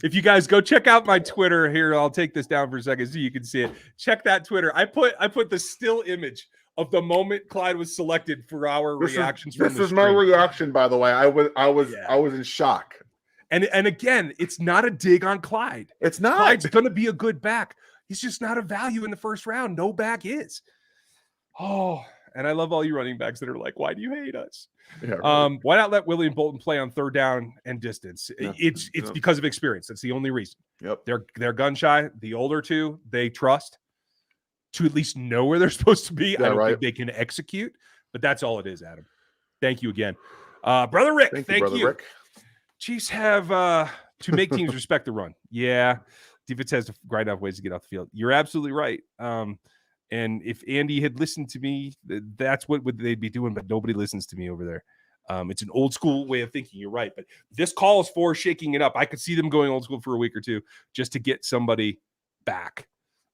if you guys go check out my Twitter here, I'll take this down for a second so you can see it. Check that Twitter. I put the still image of the moment Clyde was selected for our reactions. This is my reaction, by the way. I was in shock. And again, it's not a dig on Clyde. It's not. Clyde's going to be a good back. He's just not a value in the first round. No back is. Oh, and I love all you running backs that are like, why do you hate us? Yeah, right. Why not let William Bolton play on third down and distance? Yeah. It's because of experience. That's the only reason. Yep. They're gun shy. The older two, they trust to at least know where they're supposed to be. Yeah, I don't think they can execute, but that's all it is, Adam. Thank you again. Brother Rick, thank you. Brother Rick. Chiefs have to make teams respect the run. Yeah. Defense has to grind out ways to get off the field. You're absolutely right. And if Andy had listened to me, that's what they'd be doing, but nobody listens to me over there. It's an old school way of thinking. You're right. But this call is for shaking it up. I could see them going old school for a week or two just to get somebody back.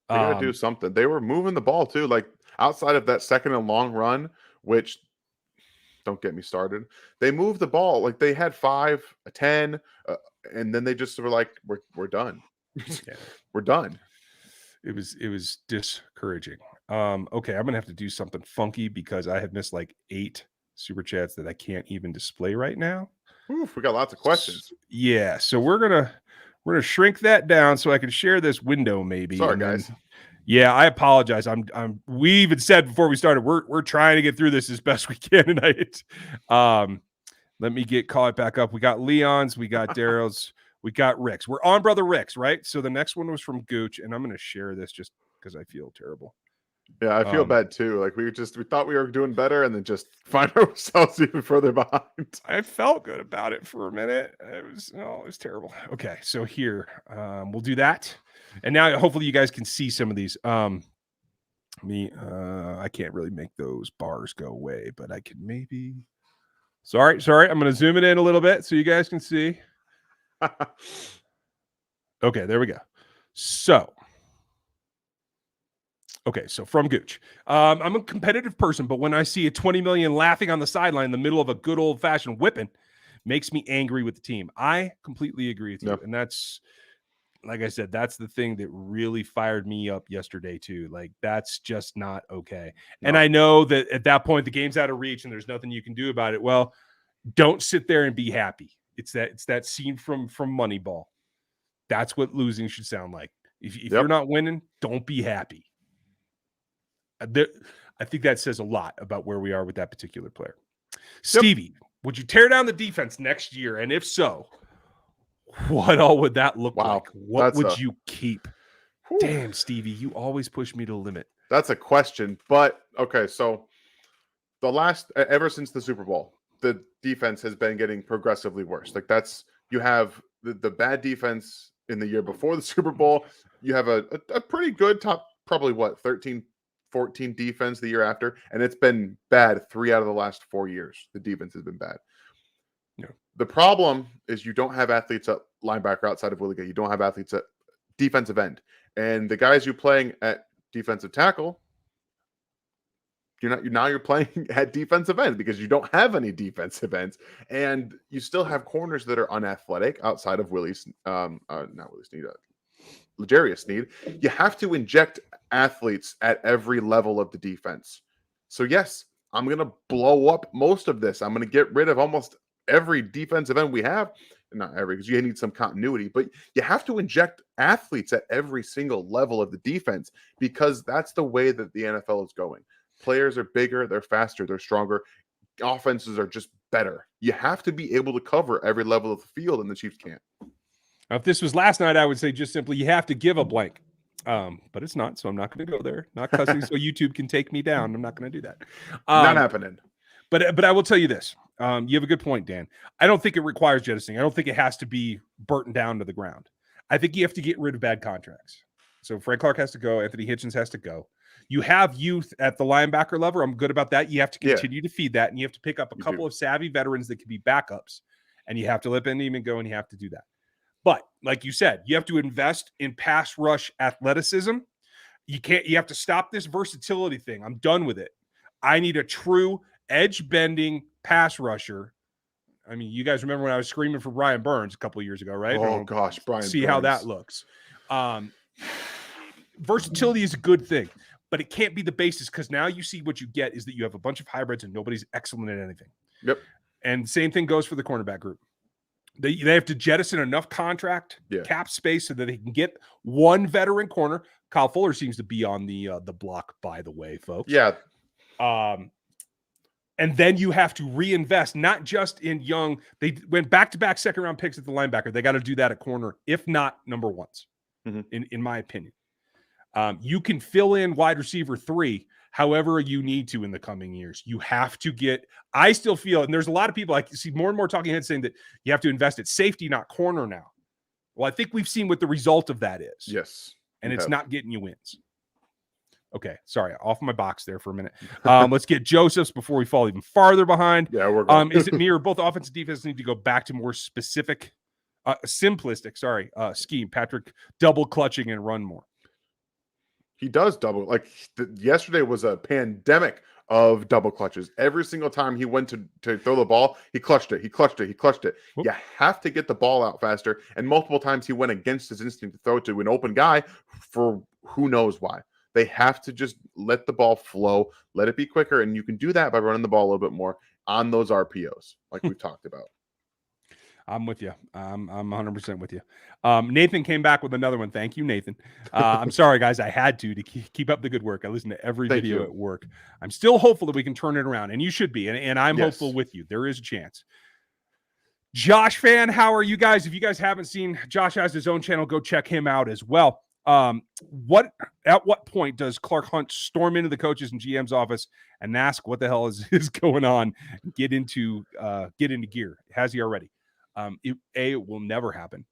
They got to do something. They were moving the ball too. Like outside of that second and long run, which don't get me started. They moved the ball. Like they had 5, 10, and then they just were like, we're done. Yeah. We're done. It was discouraging. Okay, I'm gonna have to do something funky because I have missed like 8 super chats that I can't even display right now. Oof, we got lots of questions. Yeah, so we're gonna shrink that down so I can share this window maybe. Sorry, guys. Yeah, I apologize. We even said before we started, we're trying to get through this as best we can tonight. Let me get caught back up. We got Leon's, we got Daryl's, we got Rick's. We're on Brother Rick's, right? So the next one was from Gooch, and I'm gonna share this just because I feel terrible. Yeah, I feel bad too. Like we thought we were doing better and then just find ourselves even further behind. I felt good about it for a minute. It was terrible. Okay, so here we'll do that. And now hopefully you guys can see some of these. I can't really make those bars go away, but I can maybe. Sorry. I'm going to zoom it in a little bit so you guys can see. Okay, there we go. So from Gooch. I'm a competitive person, but when I see a 20 million laughing on the sideline in the middle of a good old-fashioned whipping, makes me angry with the team. I completely agree with you. Yep. And that's, like I said, that's the thing that really fired me up yesterday too. Like, that's just not okay. No. And I know that at that point, the game's out of reach and there's nothing you can do about it. Well, don't sit there and be happy. It's that scene from Moneyball. That's what losing should sound like. If you're not winning, don't be happy. I think that says a lot about where we are with that particular player. Stevie, would you tear down the defense next year? And if so, what all would that look like? What would you keep? Whew. Damn, Stevie, you always push me to the limit. That's a question. But, okay, so ever since the Super Bowl, the defense has been getting progressively worse. Like you have the bad defense in the year before the Super Bowl. You have a pretty good top, probably 13, 14 defense the year after, and it's been bad 3 out of the last 4 years. The defense has been bad. Yeah. The problem is you don't have athletes at linebacker outside of Willie Gay. You don't have athletes at defensive end, and the guys you're playing at defensive tackle, you're playing at defensive end because you don't have any defensive ends, and you still have corners that are unathletic outside of L'Jarius Sneed. You have to inject athletes at every level of the defense. So yes, I'm going to blow up most of this. I'm going to get rid of almost every defensive end we have. Not every, because you need some continuity, but you have to inject athletes at every single level of the defense because that's the way that the NFL is going. Players are bigger, they're faster, they're stronger. Offenses are just better. You have to be able to cover every level of the field, and the Chiefs can't. Now, if this was last night, I would say just simply you have to give a blank. But it's not, so I'm not going to go there. Not cussing so YouTube can take me down. I'm not going to do that. Not happening. But I will tell you this. You have a good point, Dan. I don't think it requires jettisoning. I don't think it has to be burnt down to the ground. I think you have to get rid of bad contracts. So Frank Clark has to go. Anthony Hitchens has to go. You have youth at the linebacker level. I'm good about that. You have to continue to feed that, and you have to pick up a couple of savvy veterans that can be backups, and you have to let Benjamin go, and you have to do that. But like you said, you have to invest in pass rush athleticism, You have to stop this versatility thing. I'm done with it. I need a true edge bending pass rusher. I mean, you guys remember when I was screaming for Brian Burns a couple of years ago, right? Oh gosh, Brian. See Burns. how that looks. Versatility is a good thing, but it can't be the basis, because now you see what you get is that you have a bunch of hybrids and nobody's excellent at anything. Yep. And same thing goes for the cornerback group. They have to jettison enough contract cap space so that they can get one veteran corner. Kyle Fuller seems to be on the block, by the way, folks. Yeah. And then you have to reinvest, not just in young. They went back-to-back second-round picks at the linebacker. They got to do that at corner, if not number ones, in my opinion. You can fill in wide receiver 3 however you need to in the coming years. You have to get – I still feel – and there's a lot of people, I see more and more talking heads saying that you have to invest at safety, not corner now. Well, I think we've seen what the result of that is. Yes. And it's not getting you wins. Okay, sorry, off my box there for a minute. Let's get Joseph's before we fall even farther behind. Yeah, we're going. Is it me or both offense and defense need to go back to more specific, simplistic, scheme? Patrick double clutching and run more. He does double. Like yesterday was a pandemic of double clutches. Every single time he went to throw the ball, he clutched it. Whoop. You have to get the ball out faster. And multiple times he went against his instinct to throw it to an open guy for who knows why. They have to just let the ball flow, let it be quicker, and you can do that by running the ball a little bit more on those RPOs, like we've talked about. I'm with you. I'm 100% with you. Nathan came back with another one. Thank you, Nathan. I'm sorry, guys. I had to keep up the good work. I listen to every video at work. I'm still hopeful that we can turn it around, and you should be, and I'm hopeful with you. There is a chance. Josh fan, how are you guys? If you guys haven't seen, Josh has his own channel. Go check him out as well. At what point does Clark Hunt storm into the coaches and GM's office and ask what the hell is going on? Get into gear. Has he already? It will never happen.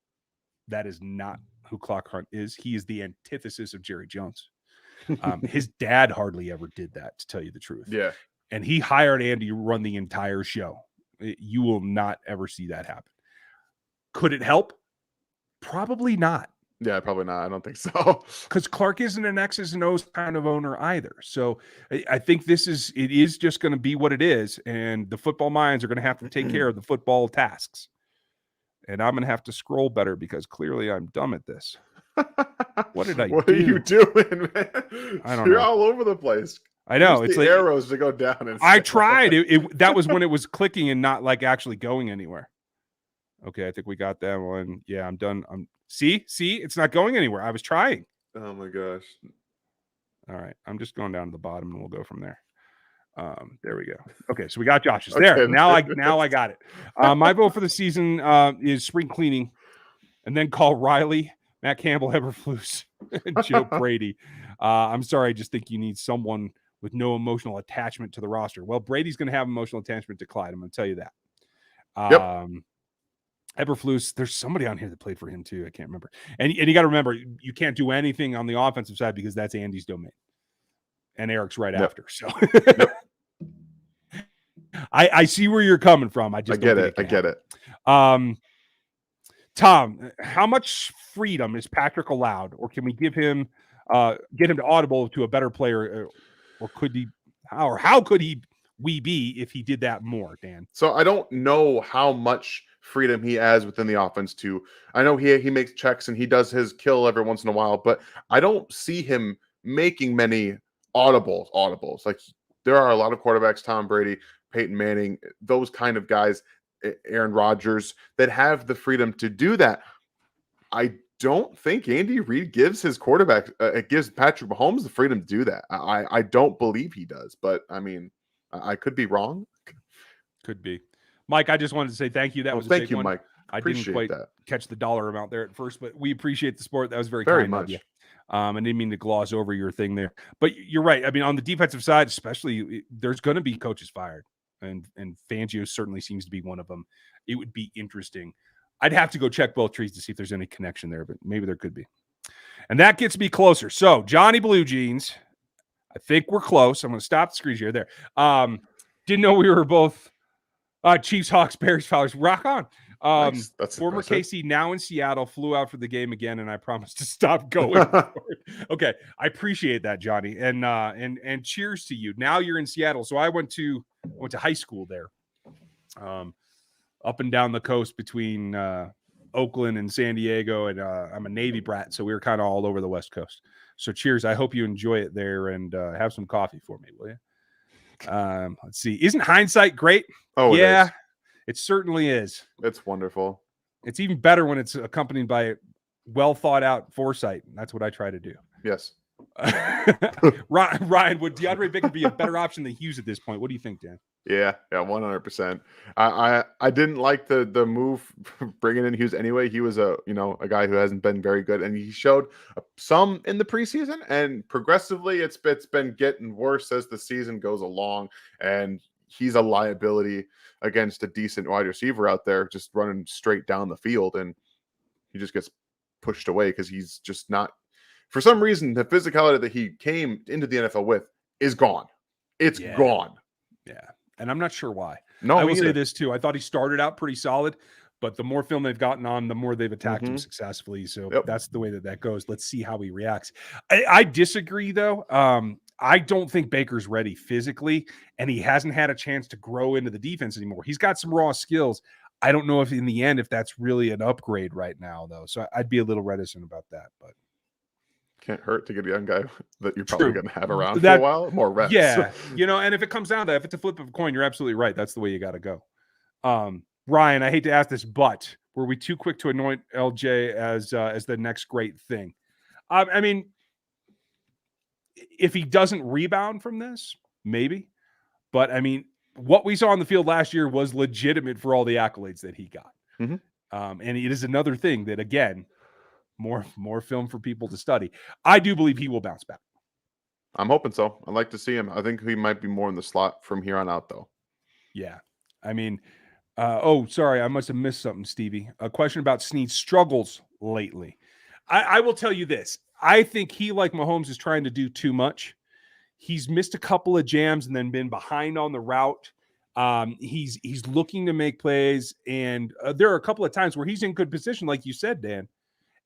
That is not who Clark Hunt is. He is the antithesis of Jerry Jones. His dad hardly ever did that, to tell you the truth. Yeah. And he hired Andy to run the entire show. You will not ever see that happen. Could it help? Probably not. Yeah, probably not. I don't think so. Because Clark isn't an X's and O's kind of owner either. So I think it is just going to be what it is. And the football minds are going to have to take care of the football tasks. And I'm going to have to scroll better because clearly I'm dumb at this. What did I do? What are you doing, man? I don't You're know. all over the place. I know. It's the arrows to go down. And I tried. That was when it was clicking and not like actually going anywhere. Okay, I think we got that one. Yeah, I'm done. See, it's not going anywhere. I was trying. Oh my gosh. All right, I'm just going down to the bottom and we'll go from there. There we go. Okay, so we got Josh's there. Now I got it. My vote for the season is spring cleaning, and then call Riley, Matt Campbell, Eberflus, and Joe Brady. I'm sorry, I just think you need someone with no emotional attachment to the roster. Well, Brady's going to have emotional attachment to Clyde. I'm going to tell you that. Yep. Eberflus, there's somebody on here that played for him too. I can't remember. And you got to remember, you can't do anything on the offensive side because that's Andy's domain. And Eric's right after. So I see where you're coming from. I get it. Tom, how much freedom is Patrick allowed, or can we give him get him to audible to a better player, or could he how could we be if he did that more, Dan? So I don't know how much freedom he has within the offense to. I know he makes checks and he does his kill every once in a while, but I don't see him making many audibles. Like there are a lot of quarterbacks, Tom Brady, Peyton Manning, those kind of guys, Aaron Rodgers, that have the freedom to do that. I don't think Andy Reid gives his quarterback, gives Patrick Mahomes the freedom to do that. I don't believe he does, but I mean, I could be wrong. Could be. Mike, I just wanted to say thank you. That was a thank big you, one. Mike. I didn't quite catch the dollar amount there at first, but we appreciate the support. That was very kind much. of you. I didn't mean to gloss over your thing there, but you're right. I mean, on the defensive side, especially, there's going to be coaches fired, and Fangio certainly seems to be one of them. It would be interesting. I'd have to go check both trees to see if there's any connection there, but maybe there could be. And that gets me closer. So, Johnny Blue Jeans, I think we're close. I'm going to stop the screen share there. Didn't know we were both Chiefs, Hawks, Bears, Fowlers. Rock on. Nice. That's Former impressive. KC, now in Seattle, flew out for the game again, and I promised to stop going. Okay, I appreciate that, Johnny, and cheers to you. Now you're in Seattle, so I went to high school there, up and down the coast between Oakland and San Diego, and I'm a Navy brat, so we were kind of all over the West Coast. So cheers. I hope you enjoy it there, and have some coffee for me, will you? Let's see. Isn't hindsight great? Oh, yeah, it is. it certainly is. It's wonderful. It's even better when it's accompanied by well thought out foresight. That's what I try to do. Yes. Ryan, would DeAndre Baker be a better option than Hughes at this point? What do you think, Dan? Yeah, 100%. I didn't like the move bringing in Hughes anyway. He was a guy who hasn't been very good, and he showed some in the preseason, and progressively it's been getting worse as the season goes along, and he's a liability against a decent wide receiver out there just running straight down the field, and he just gets pushed away because he's just not, for some reason, the physicality that he came into the NFL with is gone. It's gone. Yeah. And I'm not sure why. No, I will say this too. I thought he started out pretty solid, but the more film they've gotten on, the more they've attacked him successfully. So that's the way that goes. Let's see how he reacts. I disagree, though. I don't think Baker's ready physically, and he hasn't had a chance to grow into the defense anymore. He's got some raw skills. I don't know if in the end, if that's really an upgrade right now, though. So I'd be a little reticent about that, but. Can't hurt to get a young guy that you're probably going to have around for a while. More reps. Yeah. And if it comes down to that, if it's a flip of a coin, you're absolutely right. That's the way you got to go. Ryan, I hate to ask this, but were we too quick to anoint LJ as the next great thing? I mean, if he doesn't rebound from this, maybe. But, I mean, what we saw on the field last year was legitimate for all the accolades that he got. And it is another thing that, again, more film for people to study. I do believe he will bounce back. I'm hoping so. I'd like to see him. I think he might be more in the slot from here on out, though. Yeah. I mean, sorry, I must have missed something, Stevie. A question about Snead's struggles lately. I will tell you this. I think he, like Mahomes, is trying to do too much. He's missed a couple of jams and then been behind on the route. He's looking to make plays, and there are a couple of times where he's in good position, like you said, Dan.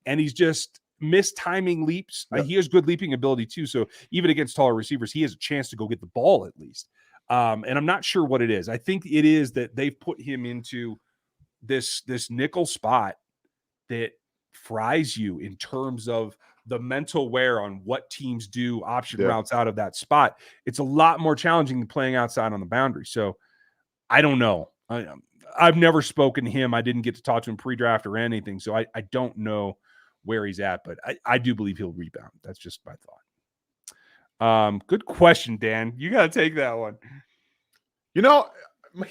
And he's just missed timing leaps. He has good leaping ability too. So even against taller receivers, he has a chance to go get the ball at least. And I'm not sure what it is. I think it is that they've put him into this nickel spot that fries you in terms of the mental wear on what teams do option routes out of that spot. It's a lot more challenging than playing outside on the boundary. So I don't know. I've never spoken to him. I didn't get to talk to him pre-draft or anything. So I don't know where he's at, but I do believe he'll rebound. That's just my thought. Good question, Dan. You got to take that one. He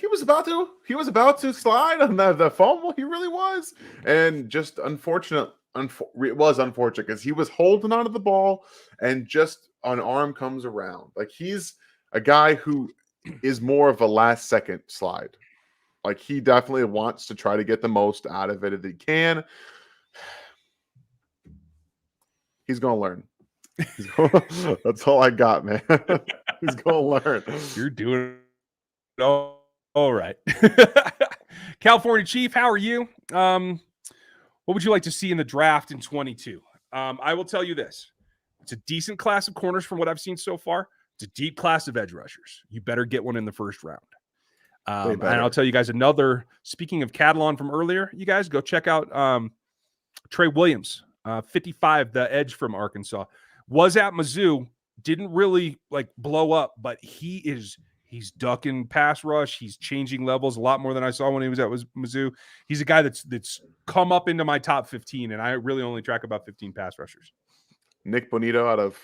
was about to slide on the fumble. He really was. And just unfortunate. It was unfortunate because he was holding onto the ball and just an arm comes around. Like, he's a guy who is more of a last second slide. Like, he definitely wants to try to get the most out of it if he can. He's going to learn. That's all I got, man. He's going to learn. You're doing it all right. California Chief, how are you? What would you like to see in the draft in 22? I will tell you this. It's a decent class of corners from what I've seen so far. It's a deep class of edge rushers. You better get one in the first round. And I'll tell you guys another, speaking of Catalan from earlier, you guys go check out Trey Williams, 55, the edge from Arkansas. Was at Mizzou, didn't really blow up, but he's ducking pass rush. He's changing levels a lot more than I saw when he was at Mizzou. He's a guy that's come up into my top 15, and I really only track about 15 pass rushers. Nick Bonito out of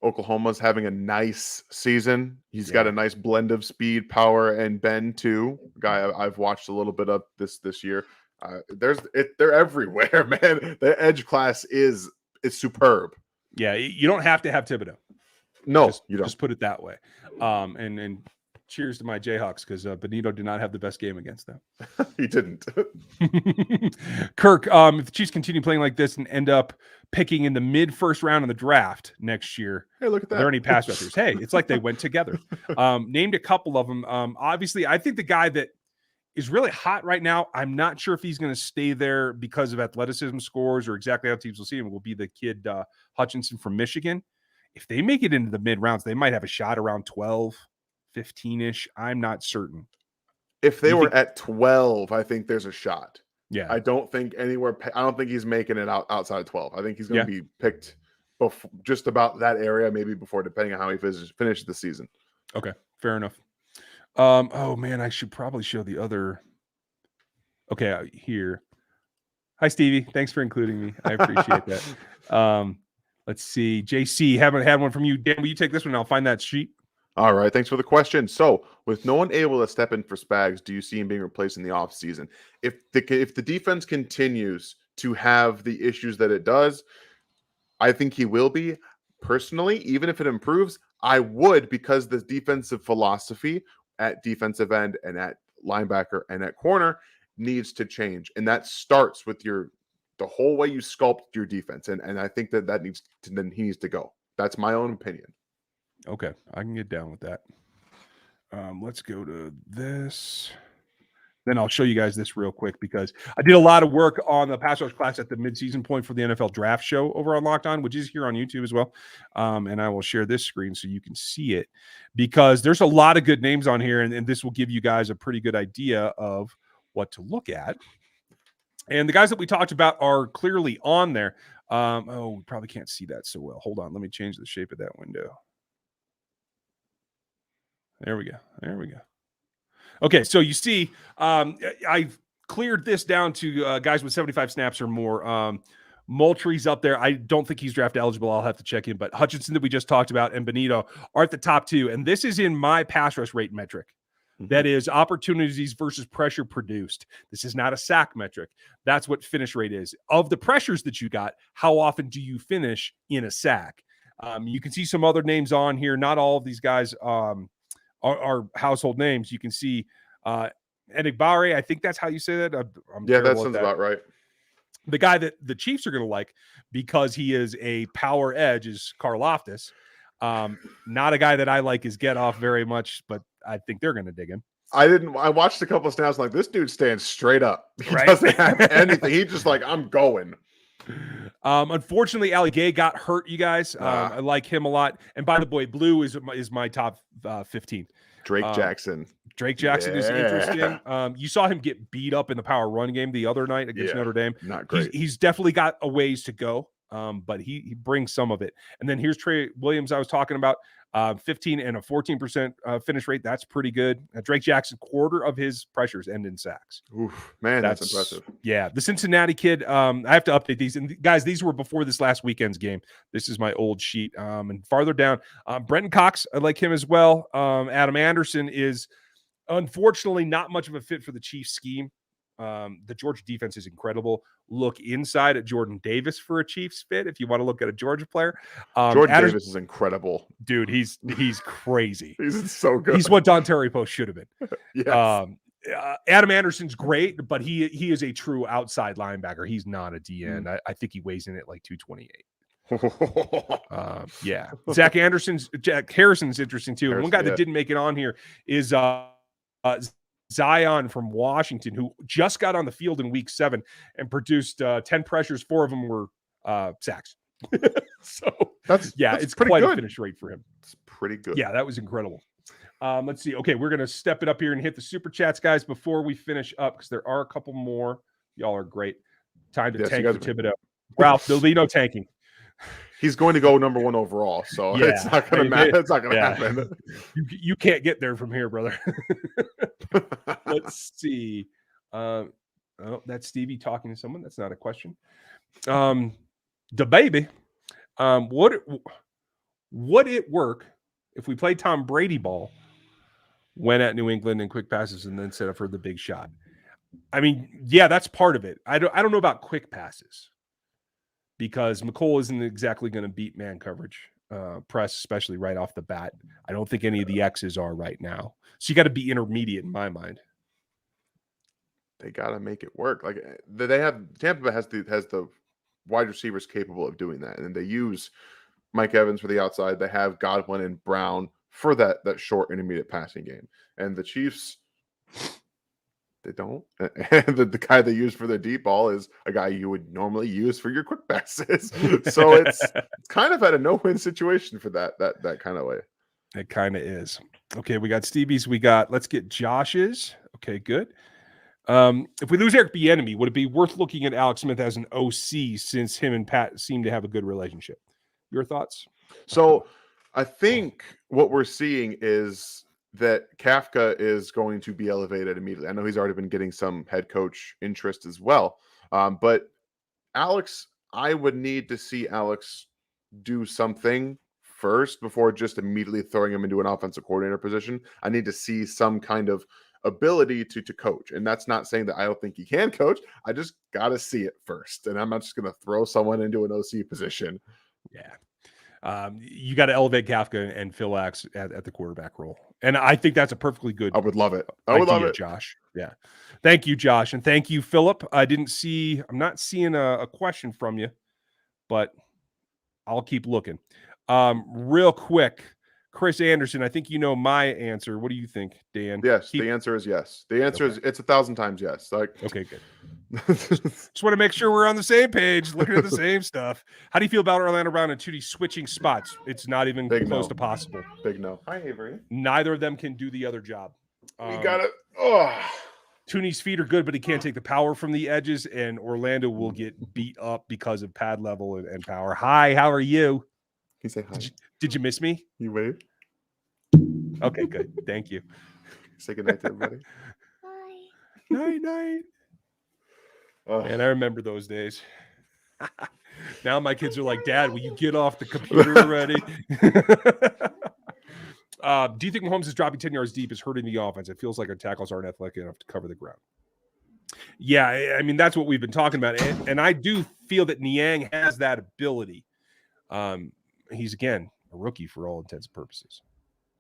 Oklahoma's having a nice season. He's got a nice blend of speed, power, and bend too. Guy I've watched a little bit of this year. They're everywhere, man. The edge class is superb. Yeah, you don't have to have Thibodeau. No, you don't. Just put it that way. And cheers to my Jayhawks, because Benito did not have the best game against them. He didn't. Kirk, if the Chiefs continue playing like this and end up picking in the mid-first round of the draft next year, hey, look at that. Are there any pass rushers? Hey, it's like they went together. Named a couple of them. Obviously, I think the guy that is really hot right now. I'm not sure if he's going to stay there because of athleticism scores or exactly how teams will see him. Will be the kid Hutchinson from Michigan. If they make it into the mid rounds, they might have a shot around 12, 15-ish. I'm not certain. If they were at 12, I think there's a shot. Yeah. I don't think anywhere. I don't think he's making it outside of 12. I think he's going to be picked just about that area, maybe before, depending on how he finishes the season. Okay, fair enough. Oh man, I should probably show the other. Okay, here. Hi, Stevie. Thanks for including me. I appreciate that. Let's see. JC, haven't had one from you. Dan, will you take this one? I'll find that sheet. All right. Thanks for the question. So, with no one able to step in for Spags, do you see him being replaced in the offseason? If the defense continues to have the issues that it does, I think he will be. Personally, even if it improves, I would, because the defensive philosophy at defensive end and at linebacker and at corner needs to change. And that starts with the whole way you sculpt your defense. And I think that he needs to go. That's my own opinion. Okay, I can get down with that. Let's go to this. Then I'll show you guys this real quick because I did a lot of work on the pass rush class at the midseason point for the NFL draft show over on Locked On, which is here on YouTube as well. And I will share this screen so you can see it because there's a lot of good names on here, and this will give you guys a pretty good idea of what to look at. And the guys that we talked about are clearly on there. We probably can't see that so well. Hold on. Let me change the shape of that window. There we go. Okay, so you see, I've cleared this down to guys with 75 snaps or more. Moultrie's up there. I don't think he's draft eligible. I'll have to check in. But Hutchinson that we just talked about and Benito are at the top two. And this is in my pass rush rate metric. Mm-hmm. That is opportunities versus pressure produced. This is not a sack metric. That's what finish rate is. Of the pressures that you got, how often do you finish in a sack? You can see some other names on here. Not all of these guys are household names. You can see Enigbare. I think that's how you say that. That sounds about right. The guy that the Chiefs are going to like because he is a power edge is Karlaftis. Not a guy that I like his get off very much, but I think they're going to dig him. I watched a couple of snaps like this dude stands straight up. He doesn't have anything. He's just like, I'm going. Unfortunately, Ali Gay got hurt, you guys. I like him a lot. And by the way, Blue is my top 15. Drake Jackson. Drake Jackson is interesting. You saw him get beat up in the power run game the other night against Notre Dame. Not great. He's definitely got a ways to go, but he brings some of it. And then here's Trey Williams I was talking about. 15 and a 14% finish rate. That's pretty good. Drake Jackson, quarter of his pressures end in sacks. Oof, man, that's impressive. Yeah, the Cincinnati kid. I have to update these. And guys, these were before this last weekend's game. This is my old sheet. And farther down, Brenton Cox, I like him as well. Adam Anderson is unfortunately not much of a fit for the Chiefs scheme. The Georgia defense is incredible. Look inside at Jordan Davis for a Chiefs fit if you want to look at a Georgia player. Jordan Davis is incredible. Dude, he's crazy. He's so good. He's what Don Terry Post should have been. Yes. Adam Anderson's great, but he is a true outside linebacker. He's not a DN. I think he weighs in at like 228. Jack Harrison's interesting too. One guy that didn't make it on here is Zion from Washington, who just got on the field in week 7 and produced 10 pressures. 4 of them were sacks. So that's it's quite good. A finish rate for him. It's pretty good. Yeah, that was incredible. Let's see. Okay, we're going to step it up here and hit the super chats, guys, before we finish up because there are a couple more. Y'all are great. Time to tank for Thibodeau. Ralph, there'll be no tanking. He's going to go number 1 overall, so it's not going to matter. It's not going to happen. You can't get there from here, brother. Let's see. That's Stevie talking to someone. That's not a question. The baby. Would it work if we played Tom Brady ball, went at New England in quick passes, and then set up for the big shot? I mean, yeah, that's part of it. I don't know about quick passes, because McColl isn't exactly going to beat man coverage press, especially right off the bat. I don't think any of the X's are right now. So you got to be intermediate in my mind. They got to make it work. Like Tampa Bay has the wide receivers capable of doing that. And they use Mike Evans for the outside. They have Godwin and Brown for that short intermediate passing game. And the Chiefs, They don't. And the guy they use for the deep ball is a guy you would normally use for your quick passes. So it's kind of at a no-win situation for that kind of way. It kind of is. Okay, we got Stevie's. Let's get Josh's. Okay, good. If we lose Eric Bieniemy, would it be worth looking at Alex Smith as an OC since him and Pat seem to have a good relationship? Your thoughts? So I think what we're seeing is that Kafka is going to be elevated immediately. I know he's already been getting some head coach interest as well. But Alex, I would need to see Alex do something first before just immediately throwing him into an offensive coordinator position. I need to see some kind of ability to coach. And that's not saying that I don't think he can coach. I just got to see it first. And I'm not just going to throw someone into an OC position. Yeah. You got to elevate Kafka and Phil Axe at the quarterback role. And I think that's a perfectly good I would love it. I would love it. Josh. Yeah. Thank you, Josh. And thank you, Philip. I'm not seeing a question from you, but I'll keep looking. Real quick, Chris Anderson, I think you know my answer. What do you think, Dan? Yes, the answer is yes. The answer is it's 1,000 times yes. Like, okay, good. Just want to make sure we're on the same page, looking at the same stuff. How do you feel about Orlando Brown and Tootie switching spots? It's not even close to possible. Big no. Hi, Avery. Neither of them can do the other job. You got it. Oh. Tooney's feet are good, but he can't take the power from the edges, and Orlando will get beat up because of pad level and power. Hi, how are you? Can you say hi? Did you miss me? You wave. Okay, good. Thank you. Say good night to everybody. Night, night. And I remember those days. Now my kids are like, Dad, will you get off the computer already? Do you think Mahomes is dropping 10 yards deep is hurting the offense? It feels like our tackles aren't athletic enough to cover the ground. Yeah, I mean, that's what we've been talking about. And I do feel that Niang has that ability. He's, again, a rookie for all intents and purposes.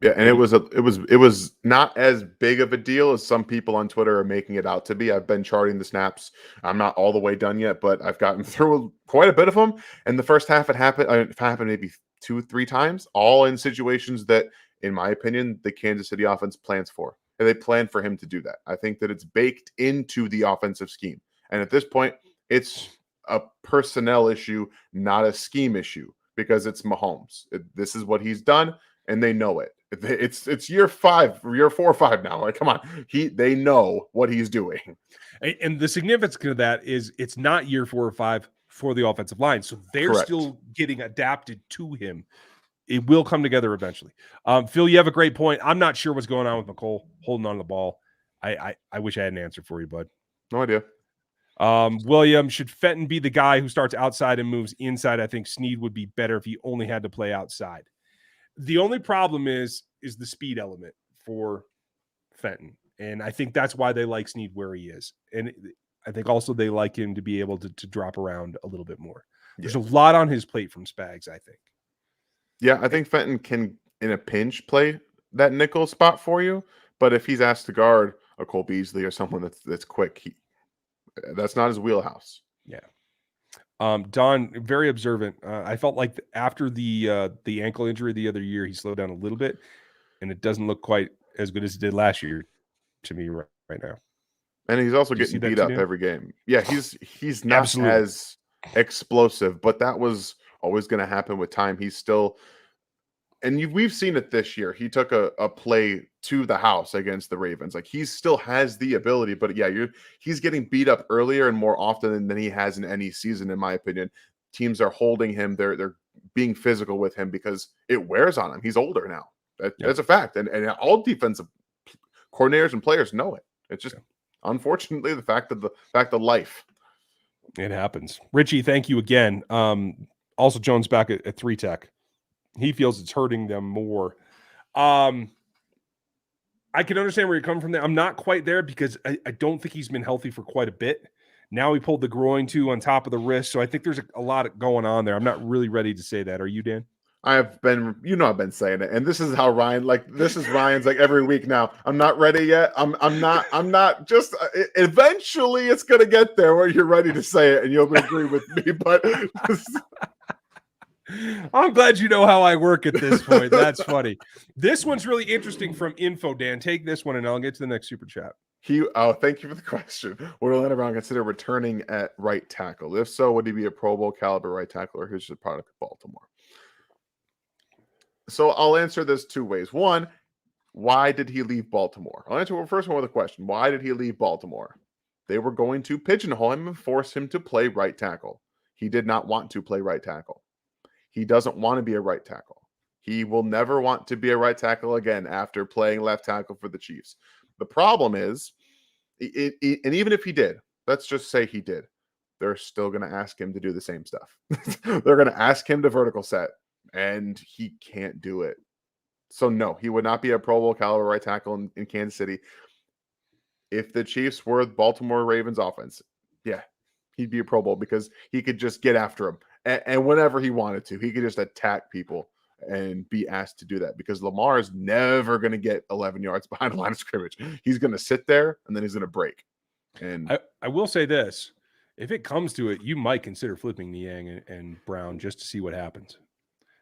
Yeah, and it was not as big of a deal as some people on Twitter are making it out to be. I've been charting the snaps. I'm not all the way done yet, but I've gotten through quite a bit of them. And the first half, it happened maybe 2-3 times, all in situations that, in my opinion, the Kansas City offense plans for. And they plan for him to do that. I think that it's baked into the offensive scheme. And at this point, it's a personnel issue, not a scheme issue, because it's Mahomes. This is what he's done, and they know it. It's year 4 or 5 now. Like, come on, they know what he's doing. And the significance of that is it's not year 4 or 5 for the offensive line, so they're Correct. Still getting adapted to him. It will come together eventually. Phil, you have a great point. I'm not sure what's going on with McCole holding on to the ball. I wish I had an answer for you, bud. No idea. William, should Fenton be the guy who starts outside and moves inside? I think Snead would be better if he only had to play outside. The only problem is the speed element for Fenton. And I think that's why they like Snead where he is. And I think also they like him to be able to drop around a little bit more. There's a lot on his plate from Spags, I think. Yeah, I think Fenton can, in a pinch, play that nickel spot for you. But if he's asked to guard a Cole Beasley or someone that's quick, that's not his wheelhouse. Yeah. Don, very observant. I felt like after the ankle injury the other year, he slowed down a little bit, and it doesn't look quite as good as it did last year to me right now. And he's also getting beat up every game. Yeah, he's not Absolutely. As explosive, but that was always going to happen with time. He's still, and we've seen it this year. He took a play to the house against the Ravens. Like, he still has the ability, but yeah, he's getting beat up earlier and more often than he has in any season, in my opinion. Teams are holding him. They're being physical with him because it wears on him. He's older now. That's a fact. And all defensive coordinators and players know it. It's just unfortunately the fact of life. It happens. Richie, thank you again. Also, Jones back at 3 Tech. He feels it's hurting them more. I can understand where you're coming from there. I'm not quite there because I don't think he's been healthy for quite a bit. Now he pulled the groin too on top of the wrist. So I think there's a lot going on there. I'm not really ready to say that. Are you, Dan? I've been saying it. And this is how Ryan's like every week now. I'm not ready yet. I'm not just eventually it's going to get there where you're ready to say it and you'll agree with me. But I'm glad you know how I work at this point. That's funny. This one's really interesting from Info, Dan. Take this one and I'll get to the next super chat. Thank you for the question. Would Orlando Brown consider returning at right tackle? If so, would he be a Pro Bowl caliber right tackle, or who's the product of Baltimore? So I'll answer this two ways. One, why did he leave Baltimore? I'll answer the first one with a question. Why did he leave Baltimore? They were going to pigeonhole him and force him to play right tackle. He did not want to play right tackle. He doesn't want to be a right tackle. He will never want to be a right tackle again after playing left tackle for the Chiefs. The problem is, and even if he did, let's just say he did, they're still going to ask him to do the same stuff. They're going to ask him to vertical set, and he can't do it. So no, he would not be a Pro Bowl caliber right tackle in Kansas City. If the Chiefs were the Baltimore Ravens offense, yeah, he'd be a Pro Bowl because he could just get after him. And whenever he wanted to, he could just attack people and be asked to do that, because Lamar is never going to get 11 yards behind the line of scrimmage. He's going to sit there and then he's going to break. And I will say this. If it comes to it, you might consider flipping Niang and Brown just to see what happens.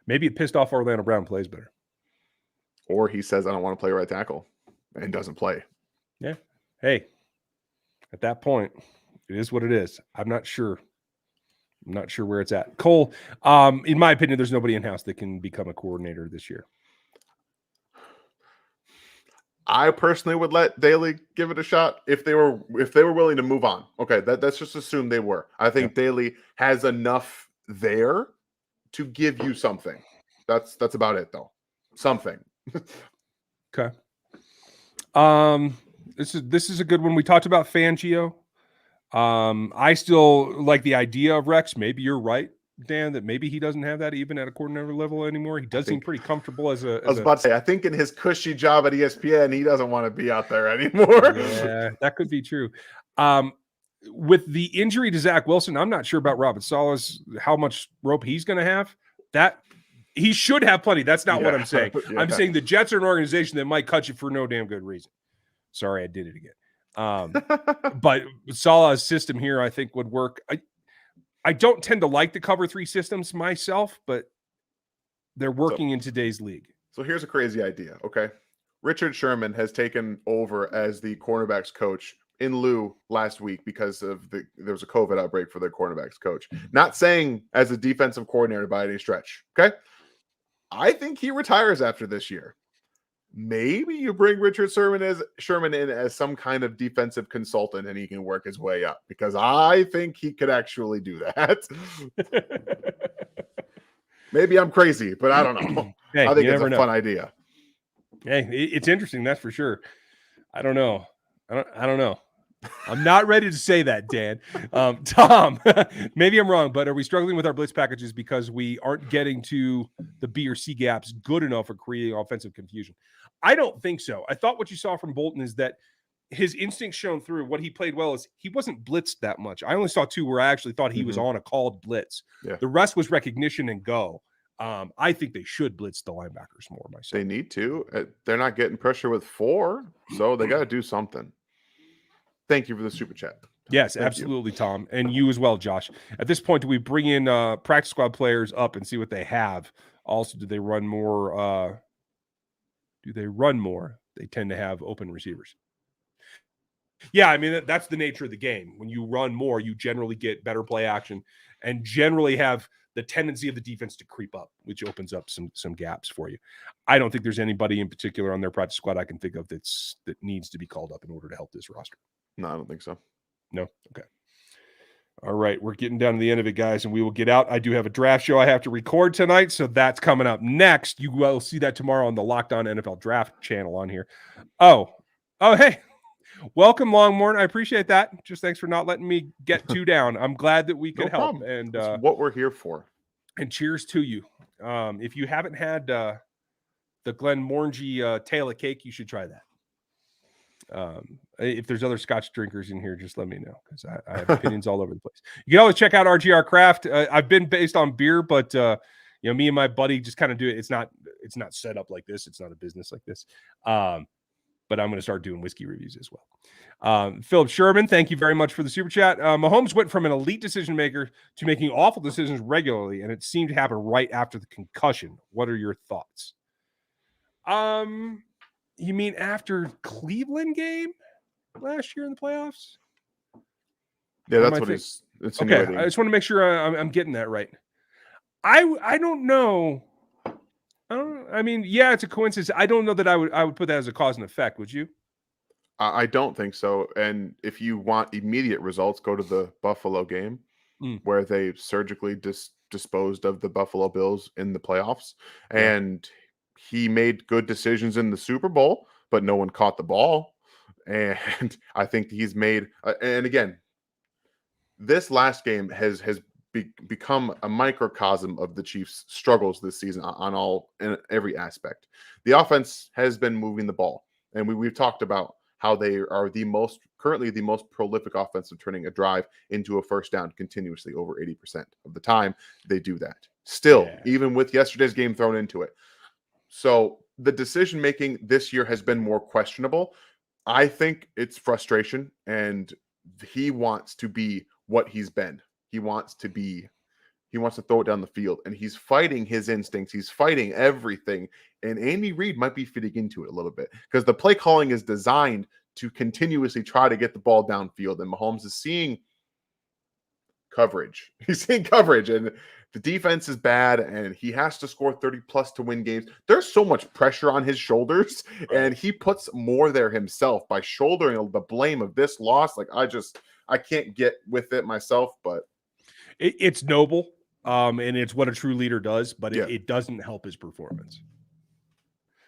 Maybe it pissed off Orlando Brown, plays better. Or he says, I don't want to play right tackle, and doesn't play. Yeah. Hey, at that point, it is what it is. I'm not sure where it's at. Cole, in my opinion, there's nobody in-house that can become a coordinator this year. I personally would let Daly give it a shot if they were willing to move on. Okay, that's just assume they were. I think Daly has enough there to give you something. That's about it though. Something. Okay. This is a good one. We talked about Fangio. I still like the idea of Rex. Maybe you're right, Dan, that maybe he doesn't have that even at a coordinator level anymore. He does seem pretty comfortable as a. I was about to say, I think in his cushy job at ESPN, he doesn't want to be out there anymore. Yeah, that could be true. With the injury to Zach Wilson, I'm not sure about Robert Salas, how much rope he's going to have. That he should have plenty. That's not what I'm saying. I'm saying the Jets are an organization that might cut you for no damn good reason. Sorry, I did it again. But Salah's system here, I think, would work. I don't tend to like the cover 3 systems myself, but they're working in today's league. So here's a crazy idea, okay? Richard Sherman has taken over as the cornerbacks coach in lieu last week because of there was a COVID outbreak for their cornerbacks coach. Not saying as a defensive coordinator by any stretch, okay? I think he retires after this year. Maybe you bring Richard Sherman in as some kind of defensive consultant and he can work his way up, because I think he could actually do that. Maybe I'm crazy, but I don't know. Hey, I think it's a fun idea. Hey, it's interesting. That's for sure. I don't know. I don't know. I'm not ready to say that, Dan. Tom, maybe I'm wrong, but are we struggling with our blitz packages because we aren't getting to the B or C gaps good enough for creating offensive confusion? I don't think so. I thought what you saw from Bolton is that his instincts shone through. What he played well is he wasn't blitzed that much. I only saw 2 where I actually thought he was on a called blitz. Yeah. The rest was recognition and go. I think they should blitz the linebackers more myself. They need to. They're not getting pressure with 4, so they got to do something. Thank you for the super chat. Yes, absolutely, Tom. And you as well, Josh. At this point, do we bring in practice squad players up and see what they have? Also, do they run more? They tend to have open receivers. Yeah, I mean, that's the nature of the game. When you run more, you generally get better play action and generally have the tendency of the defense to creep up, which opens up some gaps for you. I don't think there's anybody in particular on their practice squad I can think of that needs to be called up in order to help this roster. No, I don't think so. No? Okay. All right. We're getting down to the end of it, guys, and we will get out. I do have a draft show I have to record tonight, so that's coming up next. You will see that tomorrow on the Locked On NFL Draft channel on here. Oh, hey. Welcome, Longmorn. I appreciate that. Just thanks for not letting me get too down. I'm glad that we could help. And that's what we're here for. And cheers to you. If you haven't had the Glenmorangie tail of cake, you should try that. If there's other Scotch drinkers in here, just let me know, because I have opinions all over the place. You can always check out RGR Craft. I've been based on beer, but me and my buddy just kind of do it. It's not set up like this. It's not a business like this. But I'm going to start doing whiskey reviews as well. Philip Sherman, thank you very much for the super chat. Mahomes went from an elite decision maker to making awful decisions regularly, and it seemed to happen right after the concussion. What are your thoughts? You mean after Cleveland game? last year in the playoffs? Yeah, Or am that's I what think- he's Okay, insinuating. I just want to make sure I'm getting that right. I don't know. I mean, yeah, it's a coincidence. I don't know that I would put that as a cause and effect. Would you? I don't think so. And if you want immediate results, go to the Buffalo game Mm. where they surgically disposed of the Buffalo Bills in the playoffs. Yeah. And he made good decisions in the Super Bowl, but no one caught the ball. And I think he's made, and again, this last game has become a microcosm of the Chiefs' struggles this season in every aspect. The offense has been moving the ball, and we've talked about how they are currently the most prolific offense of turning a drive into a first down continuously. Over 80% of the time they do that. Still, Yeah. even with yesterday's game thrown into it. So the decision making this year has been more questionable. I think it's frustration, and he wants to be what he's been. He wants to throw it down the field, and he's fighting his instincts. He's fighting everything. And Andy Reid might be fitting into it a little bit because the play calling is designed to continuously try to get the ball downfield. And Mahomes is seeing coverage. He's seeing coverage, and the defense is bad, and he has to score 30 plus to win games. There's so much pressure on his shoulders, and he puts more there himself by shouldering the blame of this loss. Like, I can't get with it myself, but It's noble, and it's what a true leader does, but Yeah. it doesn't help his performance.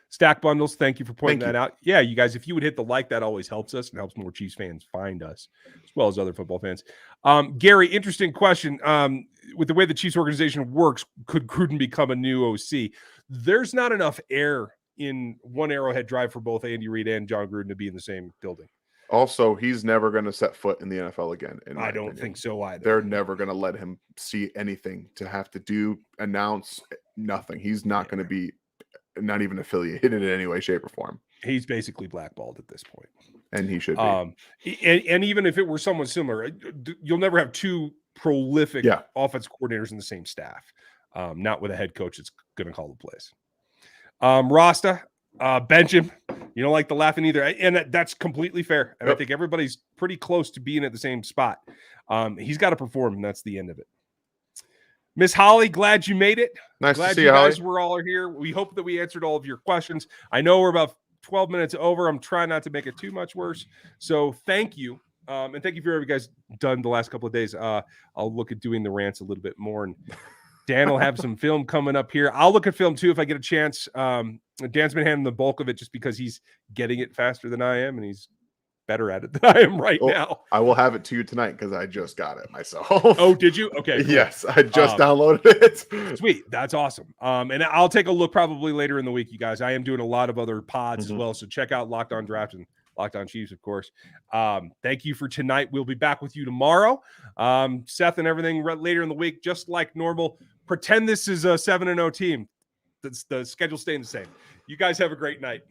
Stack Bundles, thank you for pointing Thank that you. out. Yeah, you guys, if you would hit the like, that always helps us and helps more Chiefs fans find us, as well as other football fans. Gary, interesting question. With the way the Chiefs organization works, could Gruden become a new OC? There's not enough air in one Arrowhead Drive for both Andy Reid and John Gruden to be in the same building. Also, he's never going to set foot in the NFL again. I don't think so either. They're never going to let him see anything to have to announce nothing. He's not going to be not even affiliated in any way, shape, or form. He's basically blackballed at this point. And he should be. And even if it were someone similar, you'll never have two prolific offense coordinators in the same staff. Not with a head coach that's going to call the plays. Rasta, bench him. You don't like the laughing either. And that's completely fair. And I think everybody's pretty close to being at the same spot. He's got to perform, and that's the end of it. Miss Holly, glad you made it. Nice glad to see you you, guys Holly. were all here. We hope that we answered all of your questions. I know we're about 12 minutes over. I'm trying not to make it too much worse. So thank you. And thank you for everybody guys done the last couple of days. I'll look at doing the rants a little bit more. And Dan will have some film coming up here. I'll look at film too if I get a chance. Dan's been handling the bulk of it just because he's getting it faster than I am, and he's better at it than I am right now. I will have it to you tonight because I just got it myself. Oh, did you? Okay. Cool. Yes, I just downloaded it. Sweet. That's awesome. And I'll take a look probably later in the week, you guys. I am doing a lot of other pods as well. So check out Locked On Draft and Locked On Chiefs, of course. Thank you for tonight. We'll be back with you tomorrow. Seth and everything later in the week, just like normal. Pretend this is a 7-0 team. The schedule staying the same. You guys have a great night.